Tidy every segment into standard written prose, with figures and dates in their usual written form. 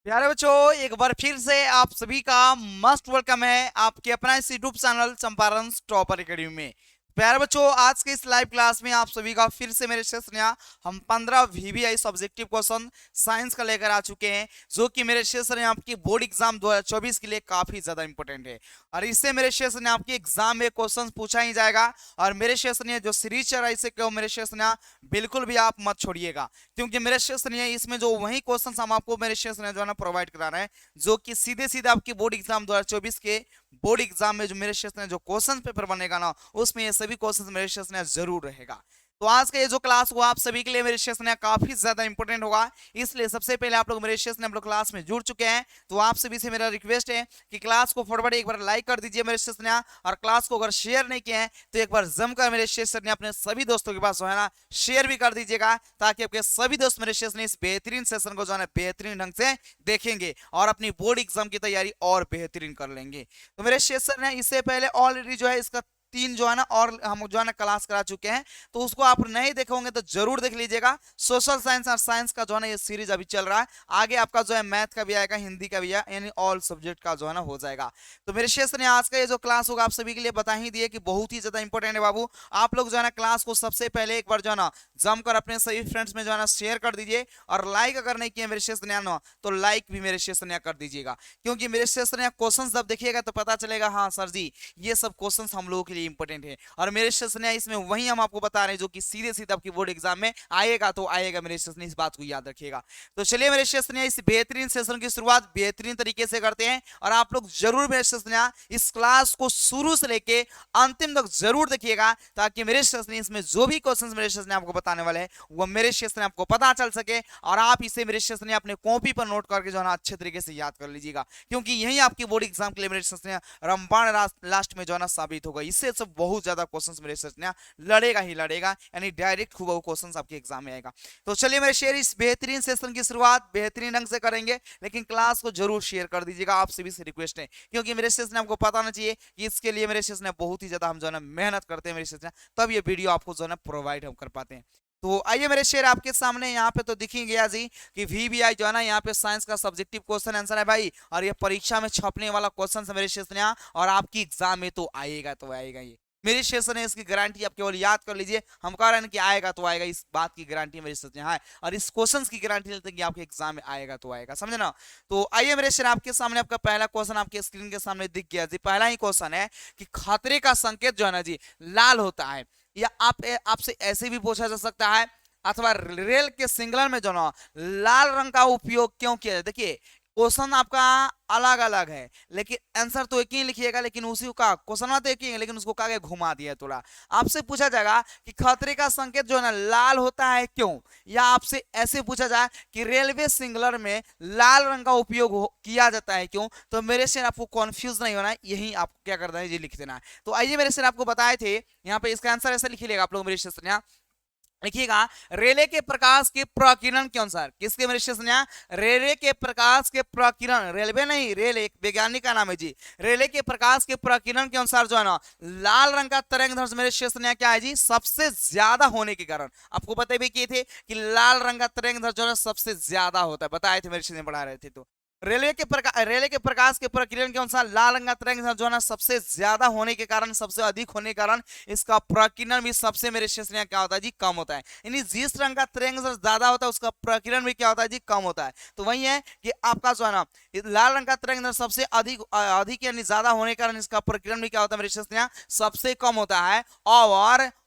प्यारे बच्चों, एक बार फिर से आप सभी का मस्ट वेलकम है आपके अपना इस YouTube channel Champaran topper academy में। प्यारे बच्चों, आज के इस लाइव क्लास में आप सभी का फिर से मेरे सेशन यहाँ हम 15 वीवीआई सब्जेक्टिव क्वेश्चन साइंस का लेकर आ चुके हैं, जो कि मेरे सेशन आपकी बोर्ड एग्जाम 2024 के लिए काफी ज्यादा इंपॉर्टेंट है। और इससे मेरे सेशन आपके एग्जाम में क्वेश्चन पूछा ही जाएगा। और मेरे सेशन जो सीरीज चल रहा है इसे क्यों मेरे सेशन बिल्कुल भी आप मत छोड़िएगा, क्योंकि मेरे सेशन इसमें जो वही क्वेश्चन हम आपको मेरे सेशन जो है ना प्रोवाइड करा रहे हैं, जो कि सीधे सीधे आपकी बोर्ड एग्जाम 2024 के बोर्ड एग्जाम में जो मेरे सेशन जो क्वेश्चन पेपर बनेगा ना, उसमें ये सभी क्वेश्चन मेरे सेशन जरूर रहेगा। तो आज का ये जो क्लास हुआ आप सभी के लिए मेरे सेशन काफी ज्यादा इंपॉर्टेंट होगा, इसलिए सबसे पहले आप लोग मेरे सेशन हम लोग क्लास में जुड़ चुके हैं, तो आप सभी से मेरा रिक्वेस्ट है कि क्लास को फटाफट एक बार लाइक कर दीजिए मेरे सेशन, और क्लास को अगर शेयर नहीं किए हैं तो एक बार जमकर मेरे सेशन अपने सभी दोस्तों के पास जो है ना शेयर भी कर दीजिएगा, ताकि आपके सभी दोस्त मेरे सेशन इस बेहतरीन सेशन को जो है बेहतरीन ढंग से देखेंगे और अपनी बोर्ड एग्जाम की तैयारी और बेहतरीन कर लेंगे। तो मेरे सेशन है इससे पहले ऑलरेडी जो है इसका 3 जो है ना और हम जो है ना क्लास करा चुके हैं, तो उसको आप नहीं देखे होंगे तो जरूर देख लीजिएगा। सोशल साइंस और साइंस का जो है ना ये सीरीज अभी चल रहा है, आगे आपका जो है मैथ का भी आएगा, हिंदी का भी है, यानी ऑल सब्जेक्ट का जो है ना हो जाएगा। तो मेरे सेशन आज का ये जो क्लास होगा आप सभी के लिए बता ही दिए कि बहुत ही ज्यादा इंपॉर्टेंट है बाबू। आप लोग जो है ना क्लास को सबसे पहले एक बार जो है ना जमकर अपने सभी फ्रेंड्स में जो है ना शेयर कर दीजिए, और लाइक अगर नहीं किए मेरे सेशन तो लाइक भी मेरे सेशन कर दीजिएगा, क्योंकि मेरे सेशन क्वेश्चन जब देखिएगा तो पता चलेगा हाँ सर जी ये सब क्वेश्चंस हम लोगों के लिए इंपॉर्टेंट है। और मेरे सेशन इसमें वही हम आपको बता रहे हैं जो कि सीधे सीधे आपकी बोर्ड एग्जाम में आएगा, तो आएगा मेरे सेशन, इस बात को याद रखिएगा। तो चलिए मेरे सेशन इस बेहतरीन सेशन की शुरुआत बेहतरीन तरीके से करते हैं, और आप लोग जरूर मेरे सेशन इस क्लास को शुरू से लेके अंतिम तक जरूर देखिएगा, ताकि मेरे सेशन इसमें जो भी क्वेश्चंस मेरे सेशन आपको बताने वाले हैं वो मेरे सेशन आपको पता चल सके, और आप इसे मेरे सेशन अपने कॉपी पर नोट करके जो है अच्छे तरीके से याद कर लीजिएगा, क्योंकि यही आपकी बोर्ड एग्जाम के लिए मेरे सेशन रामबाण लास्ट में जो है ना साबित होगा। इससे सब बहुत ज्यादा क्वेश्चंस मेरे सेशन लड़ेगा ही लड़ेगा, यानी डायरेक्ट खूब क्वेश्चंस आपके एग्जाम में आएगा। तो चलिए मेरे शेयर इस बेहतरीन सेशन की शुरुआत बेहतरीन ढंग से करेंगे, लेकिन क्लास को जरूर शेयर कर दीजिएगा, आपसे भी रिक्वेस्ट है, क्योंकि मेरे सेशन आपको पता ना चाहिए कि इसके लिए मेरे सेशन बहुत ही ज्यादा हम जो है मेहनत करते हैं मेरे सेशन, तब ये वीडियो आपको जो है प्रोवाइड हम कर पाते हैं। तो आइए मेरे शेयर आपके सामने यहाँ पे तो दिख ही गया जी कि वीवीआई जो है ना यहाँ पे साइंस का सब्जेक्टिव क्वेश्चन आंसर है भाई, और ये परीक्षा में छपने वाला क्वेश्चन है मेरे सेशन यहाँ, और आपकी एग्जाम में तो आएगा तो आएगा, ये मेरी सेशन है, इसकी गारंटी आप केवल याद कर लीजिए। हम कह रहे हैं कि आएगा तो आएगा, इस बात की गारंटी मेरे सेशन है, और इस क्वेश्चन की गारंटी लेते हैं कि आपके एग्जाम में आएगा तो आएगा, समझे ना। तो आइए मेरे शेयर आपके सामने आपका पहला क्वेश्चन आपके स्क्रीन के सामने दिख गया जी। पहला ही क्वेश्चन है कि खतरे का संकेत जो है ना जी लाल होता है, या आपसे ऐसे भी पूछा जा सकता है, अथवा रेल के सिग्नल में जो ना लाल रंग का उपयोग क्यों किया जाए। देखिए क्वेश्चन आपका अलग अलग है, लेकिन आंसर तो एक ही लिखिएगा, लेकिन उसी का क्वेश्चन तो एक ही है, लेकिन उसको आगे घुमा दिया थोड़ा। आपसे पूछा जाएगा कि खतरे का संकेत जो है ना लाल होता है क्यों, या आपसे ऐसे पूछा जाए कि रेलवे सिग्नल में लाल रंग का उपयोग किया जाता है क्यों, तो मेरे से आपको कंफ्यूज नहीं होना है, यही आपको क्या करना है ये लिख देना है। तो आइए मेरे से आपको बताए थे यहाँ पे इसका आंसर ऐसे लिखिएगा आप लोग मेरे से यहाँ लिखिएगा, रेले के प्रकाश के प्रकीर्णन के अनुसार, किसके मेरे स्टेशन रेले के प्रकाश के प्रकीर्णन, रेलवे नहीं रेल एक वैज्ञानिक का नाम है जी, रेले के प्रकाश के प्रकीर्णन के अनुसार जो है ना लाल रंग का तरंग दैर्ध्य मेरे स्टेशन क्या है जी सबसे ज्यादा होने के कारण। आपको पता भी किए थे कि लाल रंग का तरंग दैर्ध्य जो है सबसे ज्यादा होता है, बताए थे मेरे स्टेशन पढ़ा रहे थे। तो रेलवे के प्रकाश के प्रकीर्णन के अनुसार लाल रंग का तरंग जो है ना सबसे ज्यादा होने के कारण, सबसे अधिक होने के कारण इसका प्रकीर्णन भी सबसे मेरे स्टेशन क्या होता है जी कम होता है, यानी जिस रंग का तरंग ज्यादा होता है उसका प्रकीर्णन भी क्या होता है जी कम होता है। तो वही है कि आपका जो है ना लाल रंग का तरंग सबसे अधिक अधिक यानी ज्यादा होने के कारण इसका प्रकीर्णन भी क्या होता है मेरे स्टेशन सबसे कम होता है।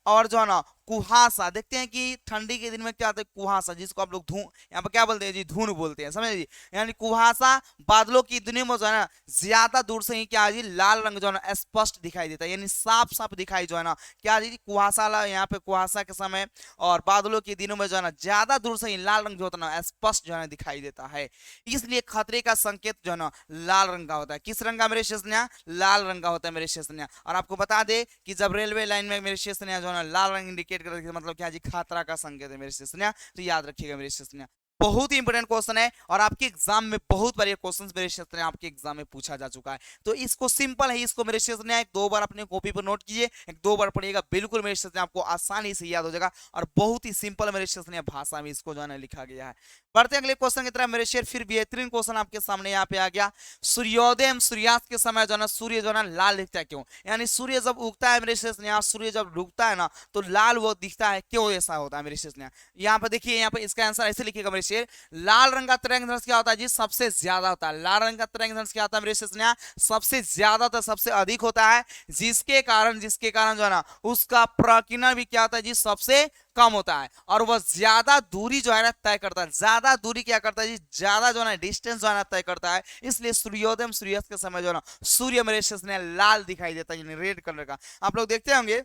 और जो है ना कुहासा, देखते हैं कि ठंडी के दिन में क्या होता है कुहासा, जिसको आप लोग यहाँ पर क्या बोलते हैं जी धुन बोलते हैं, समझे जी, यानी कुहासा बादलों की दुनिया में जो है ना ज्यादा दूर से ही क्या है जी लाल रंग जो है ना स्पष्ट दिखाई देता है, यानी साफ साफ दिखाई जो है ना क्या जी कुहासा यहाँ पे कुहासा के समय और बादलों के दिनों में जो है ना ज्यादा दूर से ही लाल रंग जो होता है ना स्पष्ट जो है ना दिखाई देता है, इसलिए खतरे का संकेत जो है ना लाल रंग का होता है। किस रंग का मेरे स्टेशन लाल रंग का होता है मेरे स्टेशन। और आपको बता दे कि जब रेलवे लाइन में मेरे स्टेशन जो है ना लाल रंग इंडिकेट कर मतलब क्या जी खतरा का संकेत है मेरे स्टेशन, तो याद रखिएगा मेरे स्टेशन। बहुत ही इंपॉर्टेंट क्वेश्चन है और आपके एग्जाम में बहुत बार ये क्वेश्चन मेरे क्षेत्र में आपके एग्जाम में पूछा जा चुका है। तो इसको सिंपल है, इसको मेरे क्षेत्र में एक दो बार अपने कॉपी पर नोट कीजिए, एक दो बार पढ़िएगा, बिल्कुल मेरे क्षेत्र में आपको आसानी से याद हो जाएगा और बहुत ही सिंपल मेरे क्षेत्र में भाषा में इसको जो है लिखा गया है। बढ़ते अगले क्वेश्चन की तरफ मेरे शेर, फिर बेहतरीन क्वेश्चन आपके सामने यहाँ पे आ गया। सूर्योदय एवं सूर्यास्त के समय जो है ना सूर्य जो है ना लाल दिखता है, क्यों? यानी सूर्य जब उगता है मेरे क्षेत्र में, सूर्य जब डूबता है ना तो लाल वो दिखता है, क्यों ऐसा होता है मेरे क्षेत्र में? यहाँ पे देखिए, यहाँ पे इसका आंसर ऐसे लिखिएगा मेरे शेर, लाल रंग का तरंगधर्ष क्या होता है जी? सबसे ज्यादा होता है। लाल रंग का तरंगधर्ष क्या होता है मेरे क्षेत्र? सबसे ज्यादा होता है, सबसे अधिक होता है, जिसके कारण जो है ना उसका प्रकीर्णन भी क्या होता है जी? सबसे कम होता है और वह ज्यादा दूरी जो है ना तय करता है। ज्यादा दूरी क्या करता है जी? ज्यादा जो है ना डिस्टेंस जो है ना तय करता है। इसलिए सूर्योदय सूर्यास्त के समय जो है ना सूर्य मेरे क्षेत्र में लाल दिखाई देता है, यानी रेड कलर का। आप लोग देखते होंगे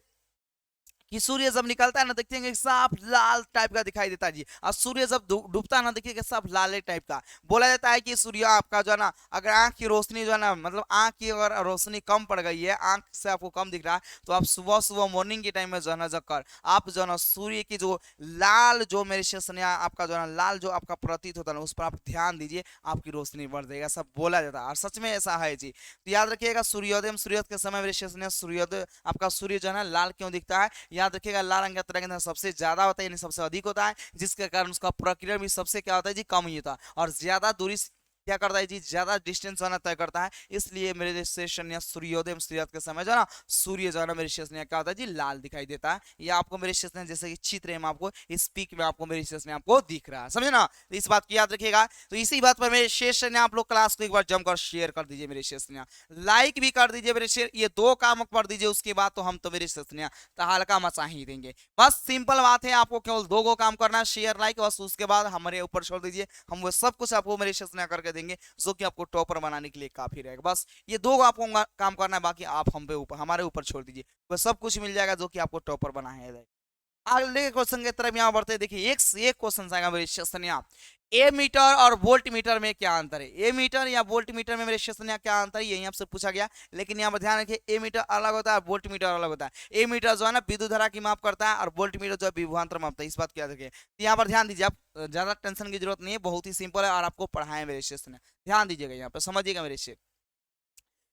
कि सूर्य जब निकलता है ना देखते हैं साफ लाल टाइप का दिखाई देता है जी, और सूर्य जब डूबता है ना देखिए साफ लाल टाइप का। बोला जाता है कि सूर्य आपका जो है ना, अगर आंख की रोशनी जो है ना, मतलब आंख की अगर रोशनी कम पड़ गई है, आंख से आपको कम दिख रहा है, तो आप सुबह सुबह मॉर्निंग के टाइम में जो है ना जब आप जो है ना सूर्य की जो लाल जो मेरे शेषन आपका जो है ना लाल जो आपका प्रतीत होता है ना उस पर आप ध्यान दीजिए, आपकी रोशनी बढ़ जाएगा, सब बोला जाता है और सच में ऐसा है जी। तो याद रखिएगा सूर्योदय सूर्यास्त के समय मेरे शेषन सूर्योदय आपका सूर्य जो है ना लाल क्यों दिखता है? याद रखिएगा लाल रंग का तरंग सबसे ज्यादा होता है, यानी सबसे अधिक होता है, जिसके कारण उसका प्रकीर्णन भी सबसे क्या होता है जी? कम ही होता है और ज्यादा दूरी क्या करता है जी? ज्यादा डिस्टेंस जो है तय करता है। इसलिए मेरे स्टेशन या सूर्योदय सूर्यास्त के समय जो है ना सूर्य जो है ना मेरे स्टेशन क्या होता है जी? लाल दिखाई देता है। ये आपको मेरे स्टेशन जैसे कि चित्र में आपको इस पिक में आपको मेरे स्टेशन आपको दिख रहा है, समझे ना? तो इस बात की याद रखिएगा। तो इसी बात पर मेरे स्टेशन आप लोग क्लास को एक बार जमकर शेयर कर दीजिए मेरे स्टेशन, लाइक भी कर दीजिए मेरे शेयर, ये दो काम कर दीजिए, उसके बाद तो हम तो मेरे स्टेशन हल्का मचा ही देंगे। बस सिंपल बात है, आपको केवल दो काम करना है, शेयर लाइक, बस उसके बाद हमारे ऊपर छोड़ दीजिए, हम वो सब कुछ आपको मेरे स्टेशन करके देंगे जो कि आपको टॉपर बनाने के लिए काफी रहेगा। बस ये दो आपको काम करना है, बाकी आप हम पे ऊपर हमारे ऊपर छोड़ दीजिए, वो सब कुछ मिल जाएगा जो कि आपको टॉपर बनाएगा। अगले क्वेश्चन की तरफ यहाँ बढ़ते हैं। देखिए एक क्वेश्चन आएगा मेरे सेशन यहाँ, ए मीटर और वोल्ट मीटर में क्या अंतर है? ए मीटर या वोल्ट मीटर में मेरे सेशन यहाँ क्या अंतर है, यही आपसे पूछा गया। लेकिन यहाँ पर ध्यान रखिए, ए मीटर अलग होता है, वोल्ट मीटर अलग होता है। ए मीटर जो है ना विद्युत धारा की माप करता है और वोल्ट मीटर जो है विभवांतर मापता है, इस बात को याद रखिए। तो यहाँ पर ध्यान दीजिए, आप ज्यादा टेंशन की जरूरत नहीं है, बहुत ही सिंपल है और आपको पढ़ाए मेरे सेशन। ध्यान दीजिएगा, यहाँ पर समझिएगा मेरे से,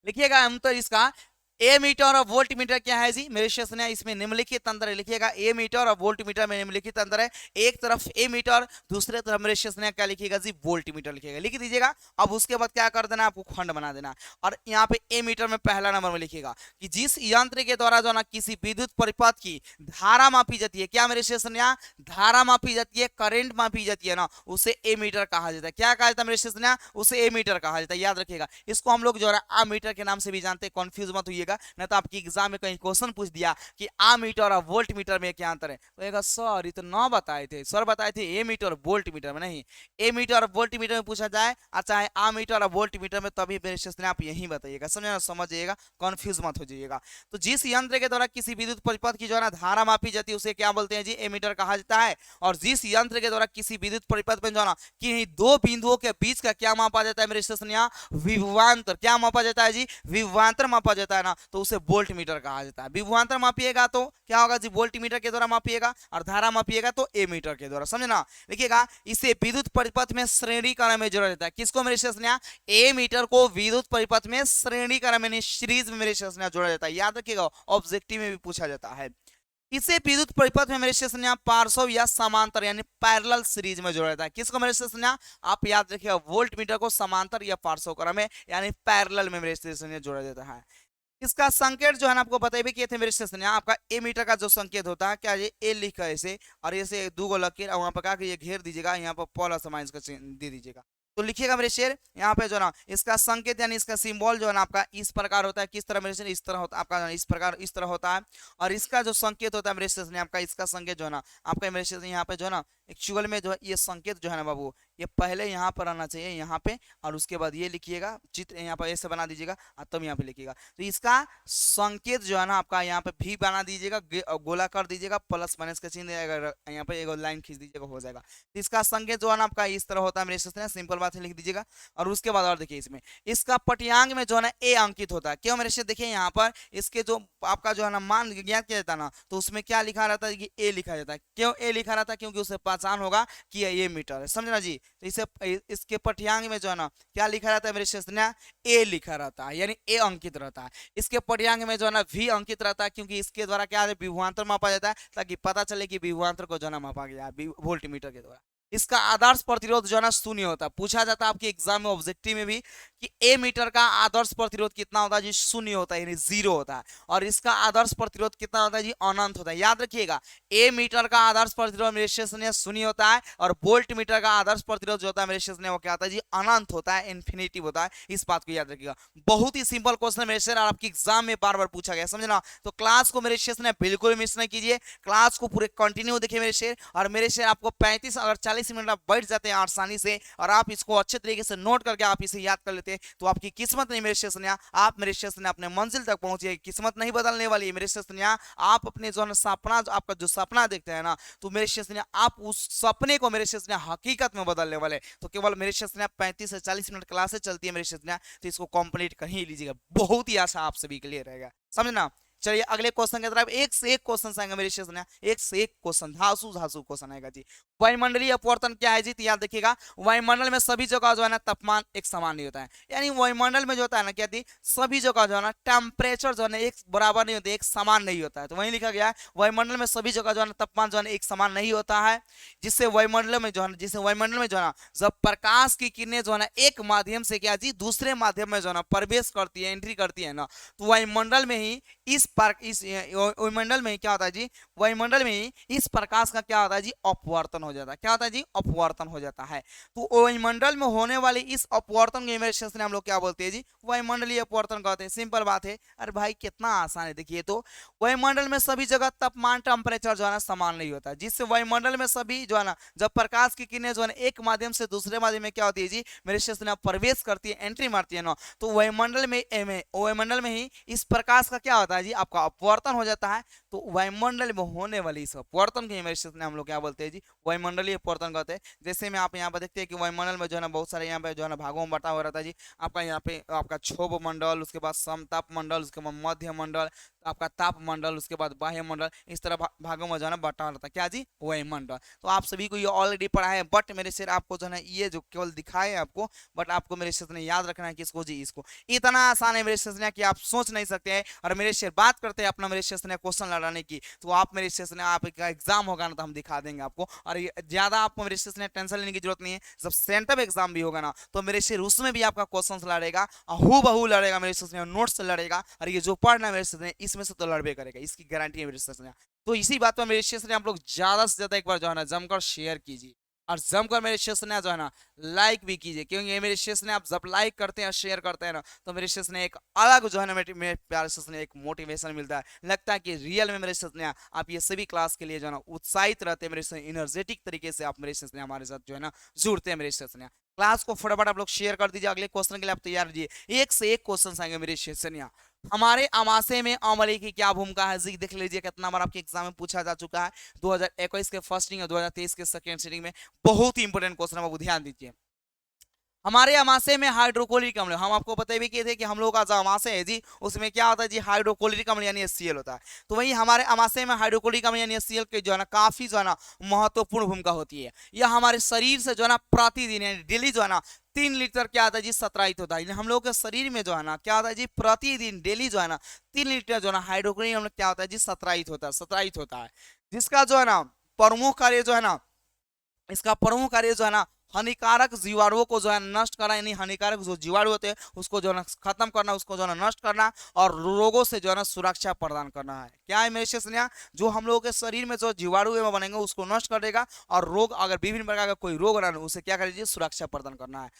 लिखिएगा अंतर इसका। ए मीटर और वोल्ट मीटर क्या है जी मेरे सेशन है, इसमें निम्नलिखित अंतर है, लिखिएगा ए मीटर और वोल्ट मीटर में निम्नलिखित अंतर है। एक तरफ ए मीटर, दूसरे तरफ मेरे सेशन क्या लिखिएगा जी? वोल्ट मीटर लिखिएगा, लिख दीजिएगा। अब उसके बाद क्या कर देना, आपको खंड बना देना और यहाँ पे ए मीटर में पहला नंबर में लिखिएगा कि जिस यंत्र के द्वारा जो ना किसी विद्युत परिपथ की धारा मापी जाती है, क्या मेरे सेशन धारा मापी जाती है, करंट मापी जाती है ना, उसे ए मीटर कहा जाता है। क्या कहा जाता है मेरे सेशन? उसे ए मीटर कहा जाता है, याद रखिएगा। इसको हम लोग जो है आ मीटर के नाम से भी जानते हैं, कंफ्यूज मत होइएगा, ना तो आपकी एग्जाम में कहीं क्वेश्चन पूछ दिया कि आ मीटर और वोल्ट मीटर में क्या अंतर है, तो सर ये तो ना बताए थे, सर बताए थे ए मीटर और वोल्ट मीटर में। नहीं, ए मीटर और वोल्ट मीटर में पूछा जाए अच्छा है आ मीटर और वोल्ट मीटर में, तभी मेरे सेशन आप यही बताइएगा, समझे, समझिएगा, कंफ्यूज मत हो जाइएगा। तो जिस यंत्र के द्वारा किसी विद्युत परिपथ की जो है ना धारा मापी जाती है उसे क्या बोलते हैं जी? ए मीटर कहा जाता है। और जिस यंत्र के द्वारा किसी विद्युत परिपथ में जो है ना कि दो बिंदुओं के बीच का क्या मापा जाता है मेरे सेशन? विभवांतर। क्या मापा जाता है जी? विभवांतर मापा जाता है ना, तो उसे वोल्ट मीटर कहा जाता है। विभवांतर मापिएगा तो क्या होगा जी? वोल्ट मीटर के द्वारा मापिएगा, और धारा मापिएगा तो ए मीटर के द्वारा, समझे ना? देखिएगा, इसे विद्युत परिपथ में श्रेणीकरण में जोड़ा जाता है। किसको मेरे सेशन? ए मीटर को विद्युत परिपथ में श्रेणीकरण में सीरीज में मेरे सेशन जोड़ा जाता है, याद रखिएगा, ऑब्जेक्टिव में भी पूछा जाता है। इसे विद्युत परिपथ में मेरे सेशन पार्श्व या समांतर यानी पैरेलल सीरीज में जोड़ा जाता है। किसको मेरे सेशन? आप याद रखिएगा, वोल्ट मीटर को समांतर या पार्श्व क्रम में यानी पैरेलल में मेरे सेशन जोड़ा जाता है। इसका संकेत जो है ना आपको बताइए किए थे मेरे सेशन, आपका ए मीटर का जो संकेत होता है क्या, ये ए लिखा है ऐसे, और ऐसे दो गो लकीर और वहां पर क्या ये घेर दीजिएगा, यहाँ पर प्लस माइनस का दे दीजिएगा। तो लिखिएगा मेरे शेर, यहाँ पे जो ना इसका संकेत यानी इसका सिंबल जो है ना आपका इस प्रकार होता है। किस तरह मेरे शेर? इस तरह होता है आपका, इस प्रकार इस तरह होता है। और इसका जो संकेत होता है मेरे सेशन आपका, इसका संकेत जो है ना आपका मेरे सेशन यहाँ पे जो है ना एक्चुअल में जो है ये संकेत जो है ना बाबू, ये पहले यहाँ पर आना चाहिए, यहाँ पे, और उसके बाद ये लिखिएगा, चित्र यहाँ पर ऐसे बना दीजिएगा और तब यहाँ पे लिखिएगा। तो इसका संकेत जो है ना आपका यहाँ पे भी बना दीजिएगा, गोला कर दीजिएगा, प्लस माइनस का चिन्ह यहाँ पे एक लाइन खींच दीजिएगा, हो जाएगा। तो इसका संकेत जो है ना आपका इस तरह होता है मेरे सेशन, सिंपल बात है, लिख दीजिएगा। और उसके बाद और देखिए, इसमें इसका पट्यांक में जो है ना ए अंकित होता है। क्यों मेरे से? देखिए यहाँ पर इसके जो आपका जो है ना मान ज्ञात किया जाता है ना, तो उसमें क्या लिखा रहता है कि ए लिखा जाता है। क्यों ए लिखा रहता है? क्योंकि उसे पहचान होगा कि ये मीटर है, समझना जी। तो इसे इसके पठ्यांक में जो है ना क्या लिखा रहता है मेरे शेषन्या, ए लिखा रहता है, यानी ए अंकित रहता है। इसके पठ्यांक में जो है ना वी अंकित रहता है, क्योंकि इसके द्वारा क्या है विभवांतर मापा जाता है, ताकि पता चले कि विभवांतर को जो है ना मापा गया है वोल्ट मीटर के द्वारा। इसका आदर्श प्रतिरोध जो है ना शून्य होता है। पूछा जाता है आपके एग्जाम में ऑब्जेक्टिव में भी कि ए मीटर का आदर्श प्रतिरोध कितना होता है जी, शून्य होता है, यानी जीरो होता है। और इसका आदर्श प्रतिरोध कितना होता है जी, अनंत होता है। याद रखिएगा, ए मीटर का आदर्श प्रतिरोध मेरे शेषन्या शून्य होता है, और वोल्ट मीटर का आदर्श प्रतिरोध जो होता है मेरे शेषन्या वो क्या होता है जी, अनंत होता है, इन्फिनिटिव होता है। इस बात को याद रखिएगा। बहुत ही सिंपल क्वेश्चन मेरे शेर, और आपके एग्जाम में बार बार पूछा गया, समझना। तो क्लास को मेरे शेषन्या बिल्कुल मिस नहीं कीजिए, क्लास को पूरे कंटिन्यू देखिए मेरे शेर। और मेरे शेर आपको 35 अगर 40 मिनट आप बैठ जाते हैं आसानी से, और आप इसको अच्छे तरीके से नोट करके आप इसे याद कर लेते हैं, तो आपकी किस्मत नहीं मेरे शेषन्या, आप मेरे शेषन्या अपने मंजिल तक पहुंचिए। किस्मत नहीं बदलने वाली है मेरे शेषन्या, आप अपने जो है सपना, आपका जो सपना देखते हैं ना, तो मेरे शेषन्या आप उस सपने को मेरे शेषन्या हकीकत में बदलने वाले। तो केवल मेरे शेषन्या 35 से 40 मिनट क्लासेस चलती है मेरे शेषन्या, तो इसको कंप्लीट कर ही लीजिएगा, बहुत ही आशा आप सभी के लिए रहेगा, समझना। चलिए अगले क्वेश्चन की तरफ, एक से एक क्वेश्चन आएंगे मेरे शेषन्या, एक से एक क्वेश्चन, धासु धासु क्वेश्चन आएगा जी। वायुमंडलीय अपवर्तन क्या है जी, तो याद देखिएगा, वायुमंडल में सभी जगह जो है ना तापमान एक समान नहीं होता है, यानी वायुमंडल में जो होता है ना क्या थी, सभी जगह जो है ना टेम्परेचर जो है ना एक बराबर नहीं होता, एक समान नहीं होता है। तो वही लिखा गया है, वायुमंडल में सभी जगह जो है ना तापमान जो है ना एक समान नहीं होता है, जिससे वायुमंडल में जो है ना जब प्रकाश की किरणें जो है ना एक माध्यम से क्या जी दूसरे माध्यम में जो है ना प्रवेश करती है, एंट्री करती है ना, तो वायुमंडल में ही इस वायुमंडल में क्या होता है जी, वायुमंडल में ही इस प्रकाश का क्या होता है जी, अपवर्तन हो जाता है। क्या होता है जी, अपवर्तन हो जाता है। तो वायुमंडल में होने वाले इस अपवर्तन के मेरे शेष हम लोग क्या बोलते हैं जी, वायुमंडलीय अपवर्तन कहते हैं। सिंपल बात है, अरे भाई कितना आसान है। देखिए तो वायुमंडल में सभी जगह तापमान टेम्परेचर जो है ना समान नहीं होता, जिससे वायुमंडल में सभी जो है ना जब प्रकाश की किरणें जो है एक माध्यम से दूसरे माध्यम में क्या होती है जी, मेरे शेष प्रवेश करती है, एंट्री मारती है ना, तो वायुमंडल में ही इस प्रकाश का क्या होता है जी, आपका अपवर्तन हो जाता है। तो वायुमंडल में होने वाली इस अपवर्तन के मेरे शेष हम लोग क्या बोलते हैं जी, वायुमंडलीय अपवर्तन कहते हैं। जैसे में आप यहाँ पर देखते हैं कि वायुमंडल में जो है ना बहुत सारे यहाँ पे जो है ना भागों में बटा हुआ रहता है जी। आपका यहाँ पे आपका क्षोभ मंडल, उसके बाद समताप मंडल, उसके बाद मध्य मंडल, आपका ताप मंडल, उसके बाद बाह्य मंडल, इस तरह भागों में जो है ना बटा रहता है क्या जी, वायुमंडल। तो आप सभी को ये ऑलरेडी पढ़ा है, बट मेरे शेर आपको जो है ना ये जो केवल दिखाए आपको, बट आपको मेरे शेर ने याद रखना है किसको जी, इसको। इतना आसान है मेरे शेर कि आप सोच नहीं सकते हैं। और मेरे शेर बात करते हैं अपना मेरे शेर ने क्वेश्चन लड़ाने की, तो आप मेरे शेर ने आपका एग्जाम होगा ना तो हम दिखा देंगे आपको। और ज्यादा आपको मेरे शेर ने टेंशन लेने की जरूरत नहीं है। जब सेंटर एग्जाम भी होगा ना तो मेरे शेर उसमें भी आपका क्वेश्चन लड़ेगा, हूबहू लड़ेगा मेरे शेर, नोट्स लड़ेगा। और ये जो पढ़ना मेरे शेर इसमें से तो लड़बे करेगा, इसकी गारंटी है मेरे शेर ने। तो इसी बात पर मेरे शेर आप लोग ज्यादा से ज्यादा एक बार जो है ना जमकर शेयर कीजिए, और जमकर मेरे शेष ने जो है ना लाइक भी कीजिए, क्योंकि ये मेरे शेष ने आप जब लाइक करते हैं शेयर करते हैं ना तो मेरे शेष ने एक अलग जो है ना मेरे प्यारे शेष ने एक मोटिवेशन मिलता है। लगता है कि रियल में मेरे शेष ने आप ये सभी क्लास के लिए जो है ना उत्साहित रहते हैं, मेरे से एनर्जेटिक तरीके से आप मेरे शेष ने हमारे साथ जो है ना जुड़ते हैं मेरे शेष ने। क्लास को फटाफट आप लोग शेयर कर दीजिए। अगले क्वेश्चन के लिए आप तैयार रहिए, एक से एक क्वेश्चन आएंगे मेरे शेषनिया। हमारे अमाशय में अम्लीय की क्या भूमिका है जी, देख लीजिए कितना बार आपके एग्जाम में पूछा जा चुका है। 2021 के फर्स्ट सिटिंग और 2023 के सेकंड सिटिंग में बहुत ही इंपोर्टेंट क्वेश्चन है, वो ध्यान दीजिए। हमारे अमाशय में हाइड्रोक्लोरिक अम्ल, हम आपको बता भी किए थे कि हम लोग का जो अमाशय है जी उसमें क्या होता है जी, हाइड्रोक्लोरिक अम्ल यानी HCl होता है। तो वही हमारे अमाशय में हाइड्रोक्लोरिक अम्ल यानी HCl के जो है ना काफी जो है ना महत्वपूर्ण भूमिका होती है। यह हमारे शरीर से जो है ना प्रतिदिन यानी डेली जो है ना 3 लीटर क्या आता है जी, सत्राहित होता है। हम लोग के शरीर में जो है ना क्या होता है जी, प्रतिदिन डेली जो है ना 3 लीटर जो है ना हाइड्रोक्लोरिक अम्ल क्या होता है जी, सत्राहित होता है। जिसका जो है ना प्रमुख कार्य जो है ना, इसका प्रमुख कार्य जो है ना हानिकारक जीवाणुओं को जो है नष्ट करना, यानी हानिकारक जो जीवाणु होते हैं उसको जो है ना खत्म करना, उसको जो है ना नष्ट करना, और रोगों से जो है ना सुरक्षा प्रदान करना है। क्या है मेरे शेषनिया, जो हम लोगों के शरीर में जो जीवाणु बनेंगे उसको नष्ट कर देगा, और रोग अगर विभिन्न प्रकार का कोई रोग रहा उसे क्या करिए, सुरक्षा प्रदान करना है।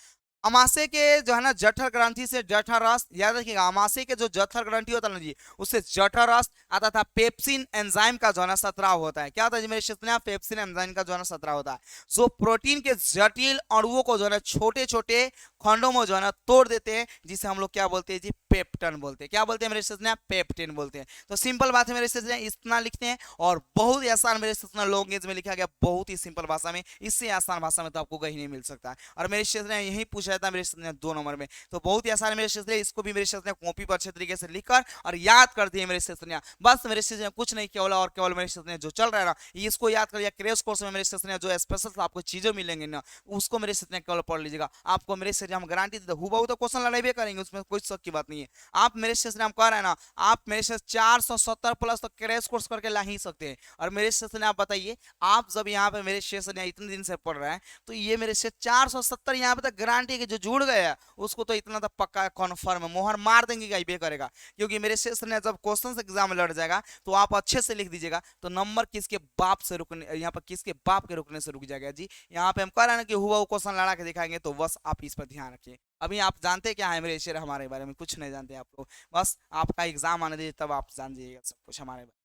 अमाशय के जो है ना जठर ग्रंथि से जठर रस, याद रखिएगा अमाशय के जो जठर ग्रंथि होता है ना जी उससे जठर रस आता था, पेप्सिन एंजाइम का जो है ना स्राव होता है। क्या होता है जी मेरे शेषनिया, पेप्सिन एंजाइम का जो है ना स्राव होता है, जो प्रोटीन के जटिल अणुओं को जो है ना छोटे छोटे खंडों में जो है ना तोड़ देते हैं, जिसे हम लोग क्या बोलते हैं जी, पेप्टन बोलते हैं। क्या बोलते हैं मेरे स्टेशन, पेप्टेन बोलते हैं। तो सिंपल बात है मेरे स्टेशन, इतना लिखते हैं और बहुत ही आसान मेरे स्टेशन लॉन्ग एज में लिखा गया, बहुत ही सिंपल भाषा में, इससे आसान भाषा में तो आपको कहीं नहीं मिल सकता है। और मेरे स्टेशन यही पूछा जाता है मेरे स्टेशन 2 नंबर में, तो बहुत ही आसान मेरे स्टेशन, इसको भी मेरे स्टेशन कॉपी पर अच्छे तरीके से लिखकर और याद कर दिए मेरे स्टेशन। बस मेरे स्टेशन कुछ नहीं, केवल और केवल मेरे स्टेशन जो चल रहा है ना इसको याद कर लिया। क्रैश कोर्स में मेरे स्टेशन जो स्पेशल आपको चीजें मिलेंगे ना उसको मेरे स्टेशन केवल पढ़ लीजिएगा। आपको मेरे स्टेशन हम गारंटी देते हुबहू तो क्वेश्चन लड़ाई करेंगे, उसमें कोई शक की बात नहीं है। आप मेरे स्टेशन हम कह रहे हैं ना, आप मेरे से 470 प्लस तो क्रैश कोर्स करके ला ही सकते हैं। और मेरे स्टेशन आप बताइए, आप जब यहाँ पे मेरे स्टेशन इतने दिन से पढ़ रहे हैं तो ये मेरे से 470 यहाँ पे तक गारंटी के जो जुड़ गया उसको तो इतना तो पक्का कन्फर्म है, मोहर मार देंगे कि ये करेगा। क्योंकि मेरे स्टेशन जब क्वेश्चन एग्जाम में लड़ जाएगा तो आप अच्छे से लिख दीजिएगा, तो नंबर किसके बाप से रुकने, यहाँ पर किसके बाप के रुकने से रुक जाएगा जी। यहाँ पे हम कह रहे हैं ना कि हुआ क्वेश्चन लड़ा के दिखाएंगे, तो बस आप इस पर ध्यान रखिए। अभी आप जानते क्या है मेरे शेर, हमारे बारे में कुछ नहीं जानते आप लोग, बस आपका एग्जाम आने दीजिए तब आप जान जाइएगा सब कुछ हमारे बारे में।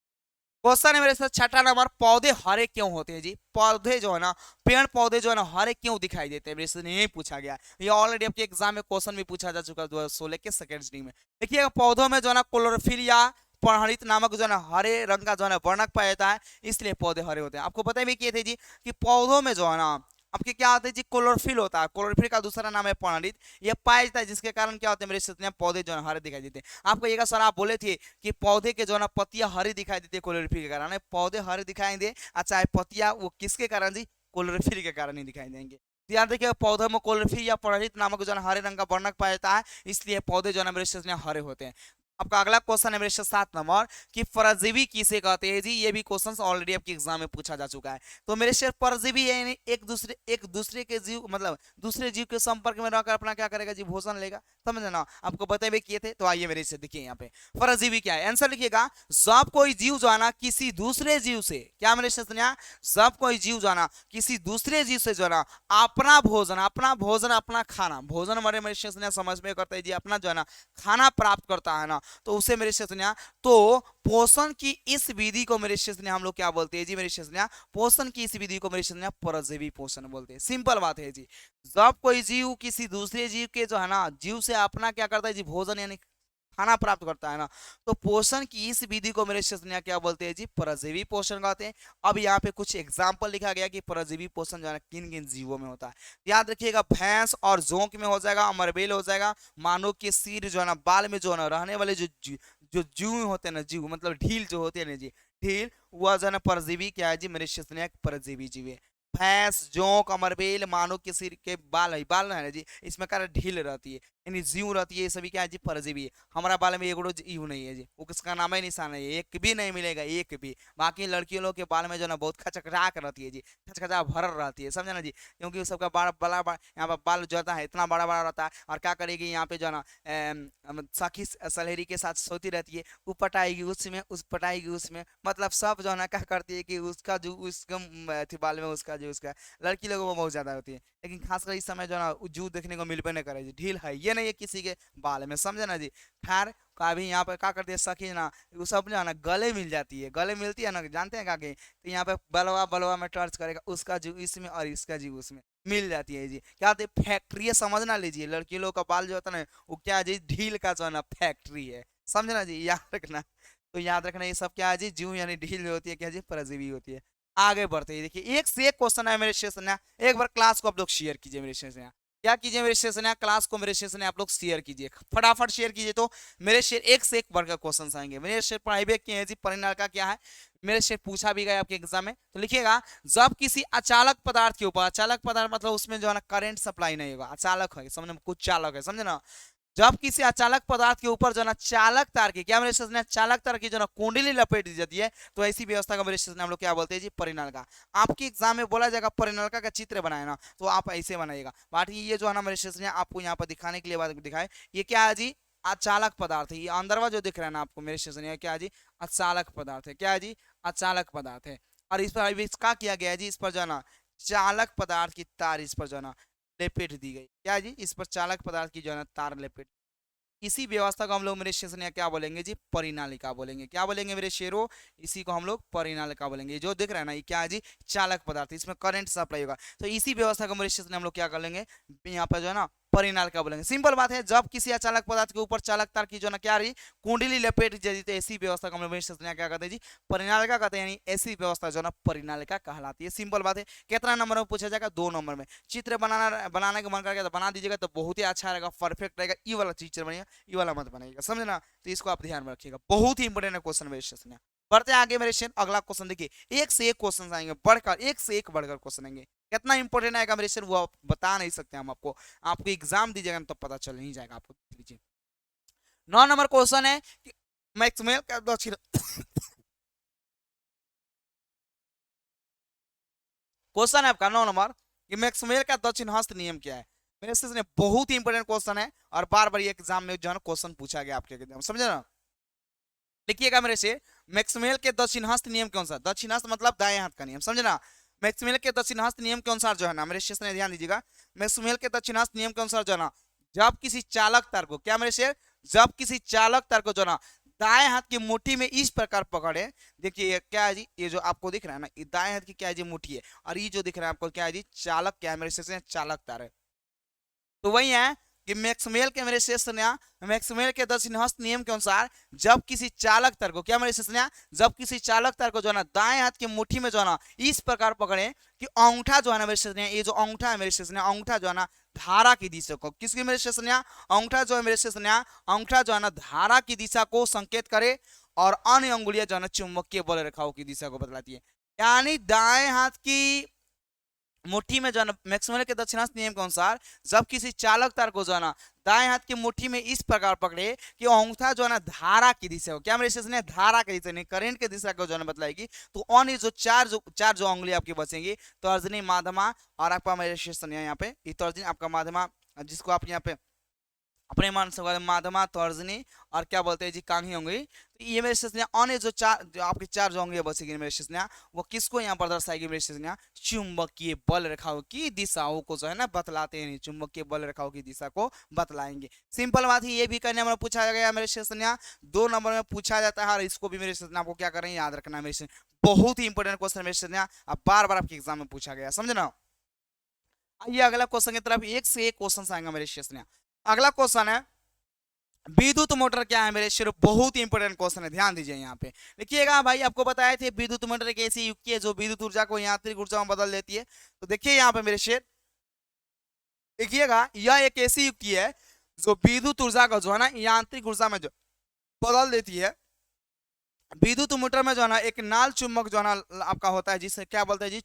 क्वेश्चन है मेरे साथ 6ठा नंबर, पौधे हरे क्यों होते हैं जी। पौधे जो है ना, पेड़ पौधे जो है ना हरे क्यों दिखाई देते हैं, मेरे से यही पूछा गया। ये ऑलरेडी आपके एग्जाम में क्वेश्चन भी पूछा जा चुका है 2016 के सेकेंड में। देखिएगा पौधों में जो है ना क्लोरोफिल या परागणित नामक जो है ना हरे रंग का जो है ना वर्णक पाया जाता है, इसलिए पौधे हरे होते हैं। आपको पता भी किए थे जी कि पौधों में जो है ना आपके क्या होता है जी, क्लोरोफिल होता है। क्लोरोफिल का दूसरा नाम है परागणित, ये पाया जाता है, जिसके कारण क्या होते हैं मेरे क्षेत्र पौधे जो है हरे दिखाई देते हैं। आपको ये सर आप बोले थे कि पौधे के जो है ना पत्तियां हरी दिखाई देती है क्लोरोफिल के कारण, पौधे हरे दिखाई दे, अच्छा पत्तियां वो किसके कारण जी, क्लोरोफिल के कारण ही दिखाई देंगे। याद रखिए पौधों में क्लोरोफिल या परागणित नामक जो है हरे रंग का वर्णक पाया जाता है, इसलिए पौधे जो है मेरे क्षेत्र हरे होते हैं। आपका अगला क्वेश्चन है मेरे 7 नंबर कि परजीवी किसे कहते हैं जी। ये भी क्वेश्चन ऑलरेडी आपके एग्जाम में पूछा जा चुका है। तो मेरे से परजीवी है यानी एक दूसरे के जीव, मतलब दूसरे जीव के संपर्क में रहकर अपना क्या करेगा जी, भोजन लेगा। समझे ना, आपको बताए भी किए थे। तो आइए मेरे से देखिए यहाँ पे परजीवी क्या है, आंसर लिखिएगा। जब कोई जीव जो है ना किसी दूसरे जीव से, क्या मेरे से सुनिया, जब कोई जीव जो है ना किसी दूसरे जीव से जो है ना अपना भोजन अपना खाना, भोजन हमारे मेरे से समझ में करता है जी, अपना जो है ना खाना प्राप्त करता है ना, तो उसे मेरे शेषनिया, तो पोषण की इस विधि को मेरे शेषनिया हम लोग क्या बोलते हैं जी, मेरे शेषनिया पोषण की इस विधि को मेरे शेषनिया परजीवी पोषण बोलते हैं। सिंपल बात है जी, जब कोई जीव किसी दूसरे जीव के जो है ना जीव से अपना क्या करता है जी, भोजन यानी खाना प्राप्त करता है ना, तो पोषण की इस विधि को मेरे शेषनिया क्या बोलते हैं जी, परजीवी पोषण कहते हैं। अब यहाँ पे कुछ एग्जाम्पल लिखा गया कि परजीवी पोषण जो है किन किन जीवों में होता है। याद रखिएगा भैंस और जोंक में हो जाएगा, अमरबेल हो जाएगा, मानव के सिर जो है ना बाल में जो है ना रहने वाले जो जीव होते हैं ना, जीव मतलब ढील जो होते हैं ना जी, ढील वह जो है ना परजीवी क्या है जी, मेरे शेषनिया परजीवी जीव है। भैंस, जोंक, अमरबेल, मानव के सिर के बाल है जी, इसमें क्या ढील रहती है यानी जीव रहती है, ये सभी क्या है जी, परजीवी है। हमारा बाल में एक जीव नहीं है जी, वो किसका नाम है निशान है, एक भी नहीं मिलेगा, एक भी। बाकी लड़कियों लोग के बाल में जो ना बहुत खचखचाक रहती है जी, खचखचा भर रहती है, समझे ना जी, क्योंकि सबका बड़ा यहाँ पर बाल जो है इतना बड़ा बड़ा रहता है। और क्या करेगी यहाँ पे जो ना सखी सलहेरी के साथ सोती रहती है, वो पटाएगी उसमें, उस पटाएगी उसमें, मतलब सब जो है ना क्या करती है कि उसका जो उसका बाल में उसका जो उसका लड़की लोगों में बहुत ज्यादा होती है। लेकिन खासकर इस समय जो ना जू देखने को मिल पे नहीं करे जी, ढील है ये नहीं है किसी के बाल में, समझे ना जी। खैर कभी यहाँ पे क्या करती है सखी ना, वो सब जो है ना गले मिल जाती है, गले मिलती है ना, जानते हैं क्या कि तो यहाँ पे बलवा बलवा में टर्च करेगा, उसका जीव इसमें और इसका जीव उसमें मिल जाती है जी। क्या होती है फैक्ट्री है, समझना लीजिए, लड़की लोग का बाल जो होता है ना वो क्या है जी, ढील का जो है ना फैक्ट्री है, समझना जी, याद रखना। तो याद रखना ये सब क्या है जी, जीव यानी ढील होती है, क्या जी, परजीवी होती है। आगे बढ़ते हैं, देखिए एक से एक क्वेश्चन है मेरे सेशन, एक बार क्लास को आप लोग शेयर कीजिए मेरे सेशन, क्या कीजिए मेरे सेशन क्लास को मेरे सेशन आप लोग शेयर कीजिए, फटाफट शेयर कीजिए। तो मेरे शेयर एक से एक बढ़ कर क्वेश्चन आएंगे। मेरे शेयर पढ़ाई किए हैं जी, परिणाम का क्या है मेरे शेयर पूछा भी गया आपके एग्जाम में। तो लिखिएगा जब किसी अचालक पदार्थ के ऊपर, अचालक पदार्थ मतलब उसमें जो है ना करंट सप्लाई नहीं होगा, अचालक है समझने में, कुछ चालक है, समझे ना। जब किसी अचालक पदार्थ के ऊपर जो ना चालक तार की, क्या मेरे स्टेशन चालक तार की जो ना कुंडली लपेट दी जाती है, तो ऐसी व्यवस्था का मेरे स्टेशन हम लोग क्या बोलते हैं जी, परिनलका। आपके एग्जाम में बोला जाएगा परिनलका का चित्र बनाए ना, तो आप ऐसे बनाइएगा। बाकी ये जो है ना मेरे स्टेशन आपको यहाँ पर दिखाने के लिए बात दिखाए, ये क्या है जी, अचालक पदार्थ है। ये अंदरवा जो दिख रहा है ना आपको मेरे स्टेशन, क्या है जी, अचालक पदार्थ है, क्या है जी, अचालक पदार्थ है। और इस पर इसका किया गया है जी, इस पर जो है ना चालक पदार्थ की तार इस पर जो है ना लपेट दी गई, क्या जी, इस पर चालक पदार्थ की जो है ना तार लपेट, इसी व्यवस्था को हम लोग मेरे शेर या क्या बोलेंगे जी, परिनालिका बोलेंगे। क्या बोलेंगे मेरे शेरों, इसी को हम लोग परिनालिका बोलेंगे। जो दिख रहा है ना ये क्या है जी, चालक पदार्थ, इसमें करंट सप्लाई होगा, तो इसी व्यवस्था को मेरे शेर हम लोग क्या कर लेंगे यहाँ पर जो है ना परिनालिका बोलेंगे। सिंपल बात है, जब किसी अचालक पदार्थ के ऊपर चालक तार की जो ना क्या रही कुंडली लपेट दी तो ऐसी व्यवस्था को हम लोग क्या कहते हैं जी, परिनालिका कहते हैं। यानी ऐसी व्यवस्था जो ना परिनालिका कहलाती है। सिंपल बात है। कितना नंबर में पूछा जाएगा? 2 नंबर में। चित्र बनाने का मन करेगा तो बना दीजिएगा, तो बहुत ही अच्छा रहेगा, परफेक्ट रहेगा। ये वाला चित्र बनेगा, ये वाला मत बनाइएगा, समझे ना। तो इसको आप ध्यान में रखिएगा, बहुत ही इंपोर्टेंट है क्वेश्चन मेरे सेशन में। बढ़ते हैं आगे मेरे सेशन। अगला क्वेश्चन देखिए, एक से एक क्वेश्चन आएंगे, बढ़कर एक से एक बढ़कर क्वेश्चन आएंगे। कितना इंपॉर्टेंट आएगा मेरे सेशन वो आप बता नहीं सकते हम आपको एग्जाम दीजिएगा तो पता चल नहीं जाएगा आपको। लीजिए 9 नंबर क्वेश्चन है कि मैक्सवेल का दक्षिण क्वेश्चन है आपका 9 नंबर कि मैक्सवेल का दक्षिण हस्त नियम क्या है। मेरे से बहुत ही इंपॉर्टेंट क्वेश्चन है और बार बार एग्जाम में जो है क्वेश्चन पूछा गया आपके एग्जाम, समझे ना। लिखिएगा मेरे से, मैक्सवेल के दक्षिण हस्त नियम के अनुसार, दक्षिण हस्त मतलब दाएं हाथ का नियम, समझे ना। मैक्सवेल के दक्षिण हस्त नियम के अनुसार जो है ना मेरे शेष ने ध्यान दीजिएगा, मैक्सवेल के दक्षिण हस्त नियम के अनुसार जो है ना, जब किसी चालक तार को, क्या मेरे शेर, जब किसी चालक तार को जो ना दाएं हाथ की मुट्ठी में इस प्रकार पकड़े, देखिए क्या है जी, ये जो आपको दिख रहा है ना, ये दाएं हाथ की क्या है जी मुट्ठी है, और ये जो दिख रहा है आपको क्या है जी चालक, क्या है मेरे शेष चालक तार है। तो वही है कि मैक्सवेल के मेरे शेष मैक्सवेल के दक्षिणहस्त नियम के अनुसार जब किसी चालक तार को, क्या मेरे शेष जब किसी चालक तार को जो है ना दाएं हाथ की मुट्ठी में जो है ना इस प्रकार पकड़े कि अंगूठा जो है ना मेरे शेष, ये जो अंगूठा है मेरे शेष, अंगूठा जो है ना धारा की दिशा को, किसकी मेरे शेष, अंगूठा जो है मेरे शेष, अंगूठा जो है ना धारा की दिशा को संकेत करे और अन्य अंगुलियां जो है ना चुंबकीय बल रेखाओं की दिशा को बतलाती है। यानी दाएं हाथ की मुट्ठी में जो है मैक्सवेल के दक्षिणार्थ नियम के अनुसार जब किसी चालक तार को जो है ना दाएं हाथ की मुट्ठी में इस प्रकार पकड़े कि अंगूठा जो है ना धारा की दिशा हो, क्या मेरे स्टेशन है, धारा की दिशा नहीं करंट की दिशा को जो है बताएगी, तो ऑन जो चार जो उंगली आपकी बचेंगी, तर्जनी, माध्यमा और आपका मेरे स्टेशन है यहाँ पे, ये तर्जनी आपका माध्यमा, जिसको आप यहाँ पे अपने मन से माध्यमा, तर्जनी और क्या बोलते हैं जी कांघी उंगली। तो ये मेरे स्टेशन अन्य जो आपके चार जो उंगलियां बचेगी मेरे स्टेशन, वो किसको यहाँ पर दर्शाएगी मेरे स्टेशन, चुंबकीय बल रेखाओं की दिशाओं को जो है ना बतलाते हैं, चुंबकीय बल रेखाओं की दिशा को बतलाएंगे। सिंपल बात है, ये भी करने में पूछा गया मेरे स्टेशन, 2 नंबर में पूछा जाता है और इसको भी मेरे स्टेशन आपको क्या करें याद रखना है मेरे स्टेशन, बहुत ही इंपॉर्टेंट क्वेश्चन मेरे स्टेशन, अब बार बार आपके एग्जाम में पूछा गया, समझे ना। आइए अगला क्वेश्चन की तरफ, एक से एक क्वेश्चन आएंगे मेरे स्टेशन। अगला क्वेश्चन है विद्युत मोटर क्या है मेरे शेर, बहुत ही इंपॉर्टेंट क्वेश्चन है, ध्यान दीजिए यहाँ पे। देखिएगा भाई, आपको बताए थे विद्युत मोटर एक ऐसी युक्ति है जो विद्युत ऊर्जा को यांत्रिक ऊर्जा में बदल देती है। तो देखिए यहाँ पे मेरे शेर, देखिएगा यह एक ऐसी युक्ति है जो विद्युत ऊर्जा को जो है ना यांत्रिक ऊर्जा में जो बदल देती है। विद्युत मोटर में जो है ना एक नाल चुंबक जो है ना आपका होता है, जिससे क्या बोलते हैं जी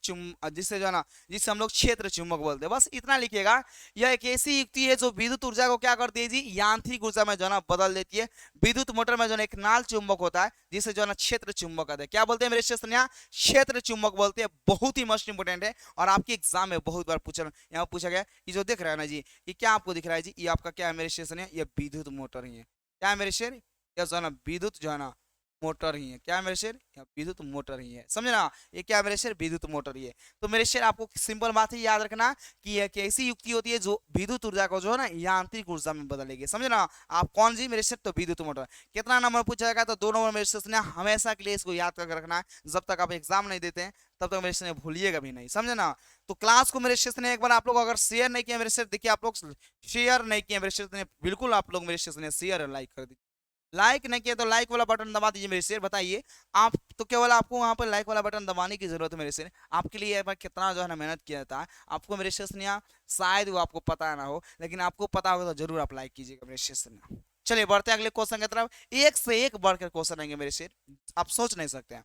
जिससे जो है ना जिससे हम लोग क्षेत्र चुंबक बोलते हैं। बस इतना लिखिएगा, यह एक ऐसी युक्ति है जो विद्युत ऊर्जा को क्या करती है जी यांत्रिक ऊर्जा में जो है ना बदल देती है। विद्युत मोटर में जो है एक नाल चुंबक होता है जिससे जो है ना क्षेत्र चुंबक कहते हैं, क्या बोलते हैं मेरे स्टेशन, क्षेत्र चुंबक बोलते हैं। बहुत ही मोस्ट इंपोर्टेंट है और आपके एग्जाम में बहुत बार यहाँ पूछा गया। ये जो दिख रहा है ना जी, ये क्या आपको दिख रहा है जी, ये आपका क्या है मेरे स्टेशन है, ये विद्युत मोटर ही है, क्या है मेरे शेर, यह जो है ना विद्युत जो है ना मोटर ही है, क्या है मेरे शेर, विद्युत मोटर ही है, समझे ना। ये क्या है मेरे शेर, विद्युत मोटर ही है। तो मेरे शेर आपको सिंपल बात है याद रखना कि यह ऐसी युक्ति होती है जो विद्युत ऊर्जा को जो है ना यांत्रिक ऊर्जा में बदलेगी, समझे ना। आप कौन जी मेरे शेर, तो विद्युत मोटर। कितना नंबर पूछा जाएगा, तो 2 नंबर मेरे शेर, हमेशा के लिए इसको याद करके रखना है। जब तक आप एग्जाम नहीं देते हैं तब तक मेरे से भूलिएगा भी नहीं, समझे ना। तो क्लास को मेरे शेष ने एक बार आप लोग अगर शेयर नहीं किया मेरे शेर, देखिए आप लोग शेयर नहीं किए मेरे शेष ने, बिल्कुल आप लोग मेरे शेष ने शेयर और लाइक कर दीजिए। लाइक नहीं किया तो लाइक वाला बटन दबा दीजिए मेरे शेर। बताइए आप, तो केवल आपको वहां पर लाइक वाला बटन दबाने की जरूरत है मेरे शेर। आपके लिए एक बार कितना जो है ना मेहनत किया था आपको मेरे शेर ने, शायद वो आपको पता ना हो, लेकिन आपको पता होगा तो जरूर आप लाइक कीजिएगा मेरे शेर ने। चलिए बढ़ते हैं अगले क्वेश्चन की तरफ, एक से एक बढ़कर क्वेश्चन आएंगे मेरे शेर, आप सोच नहीं सकते हैं।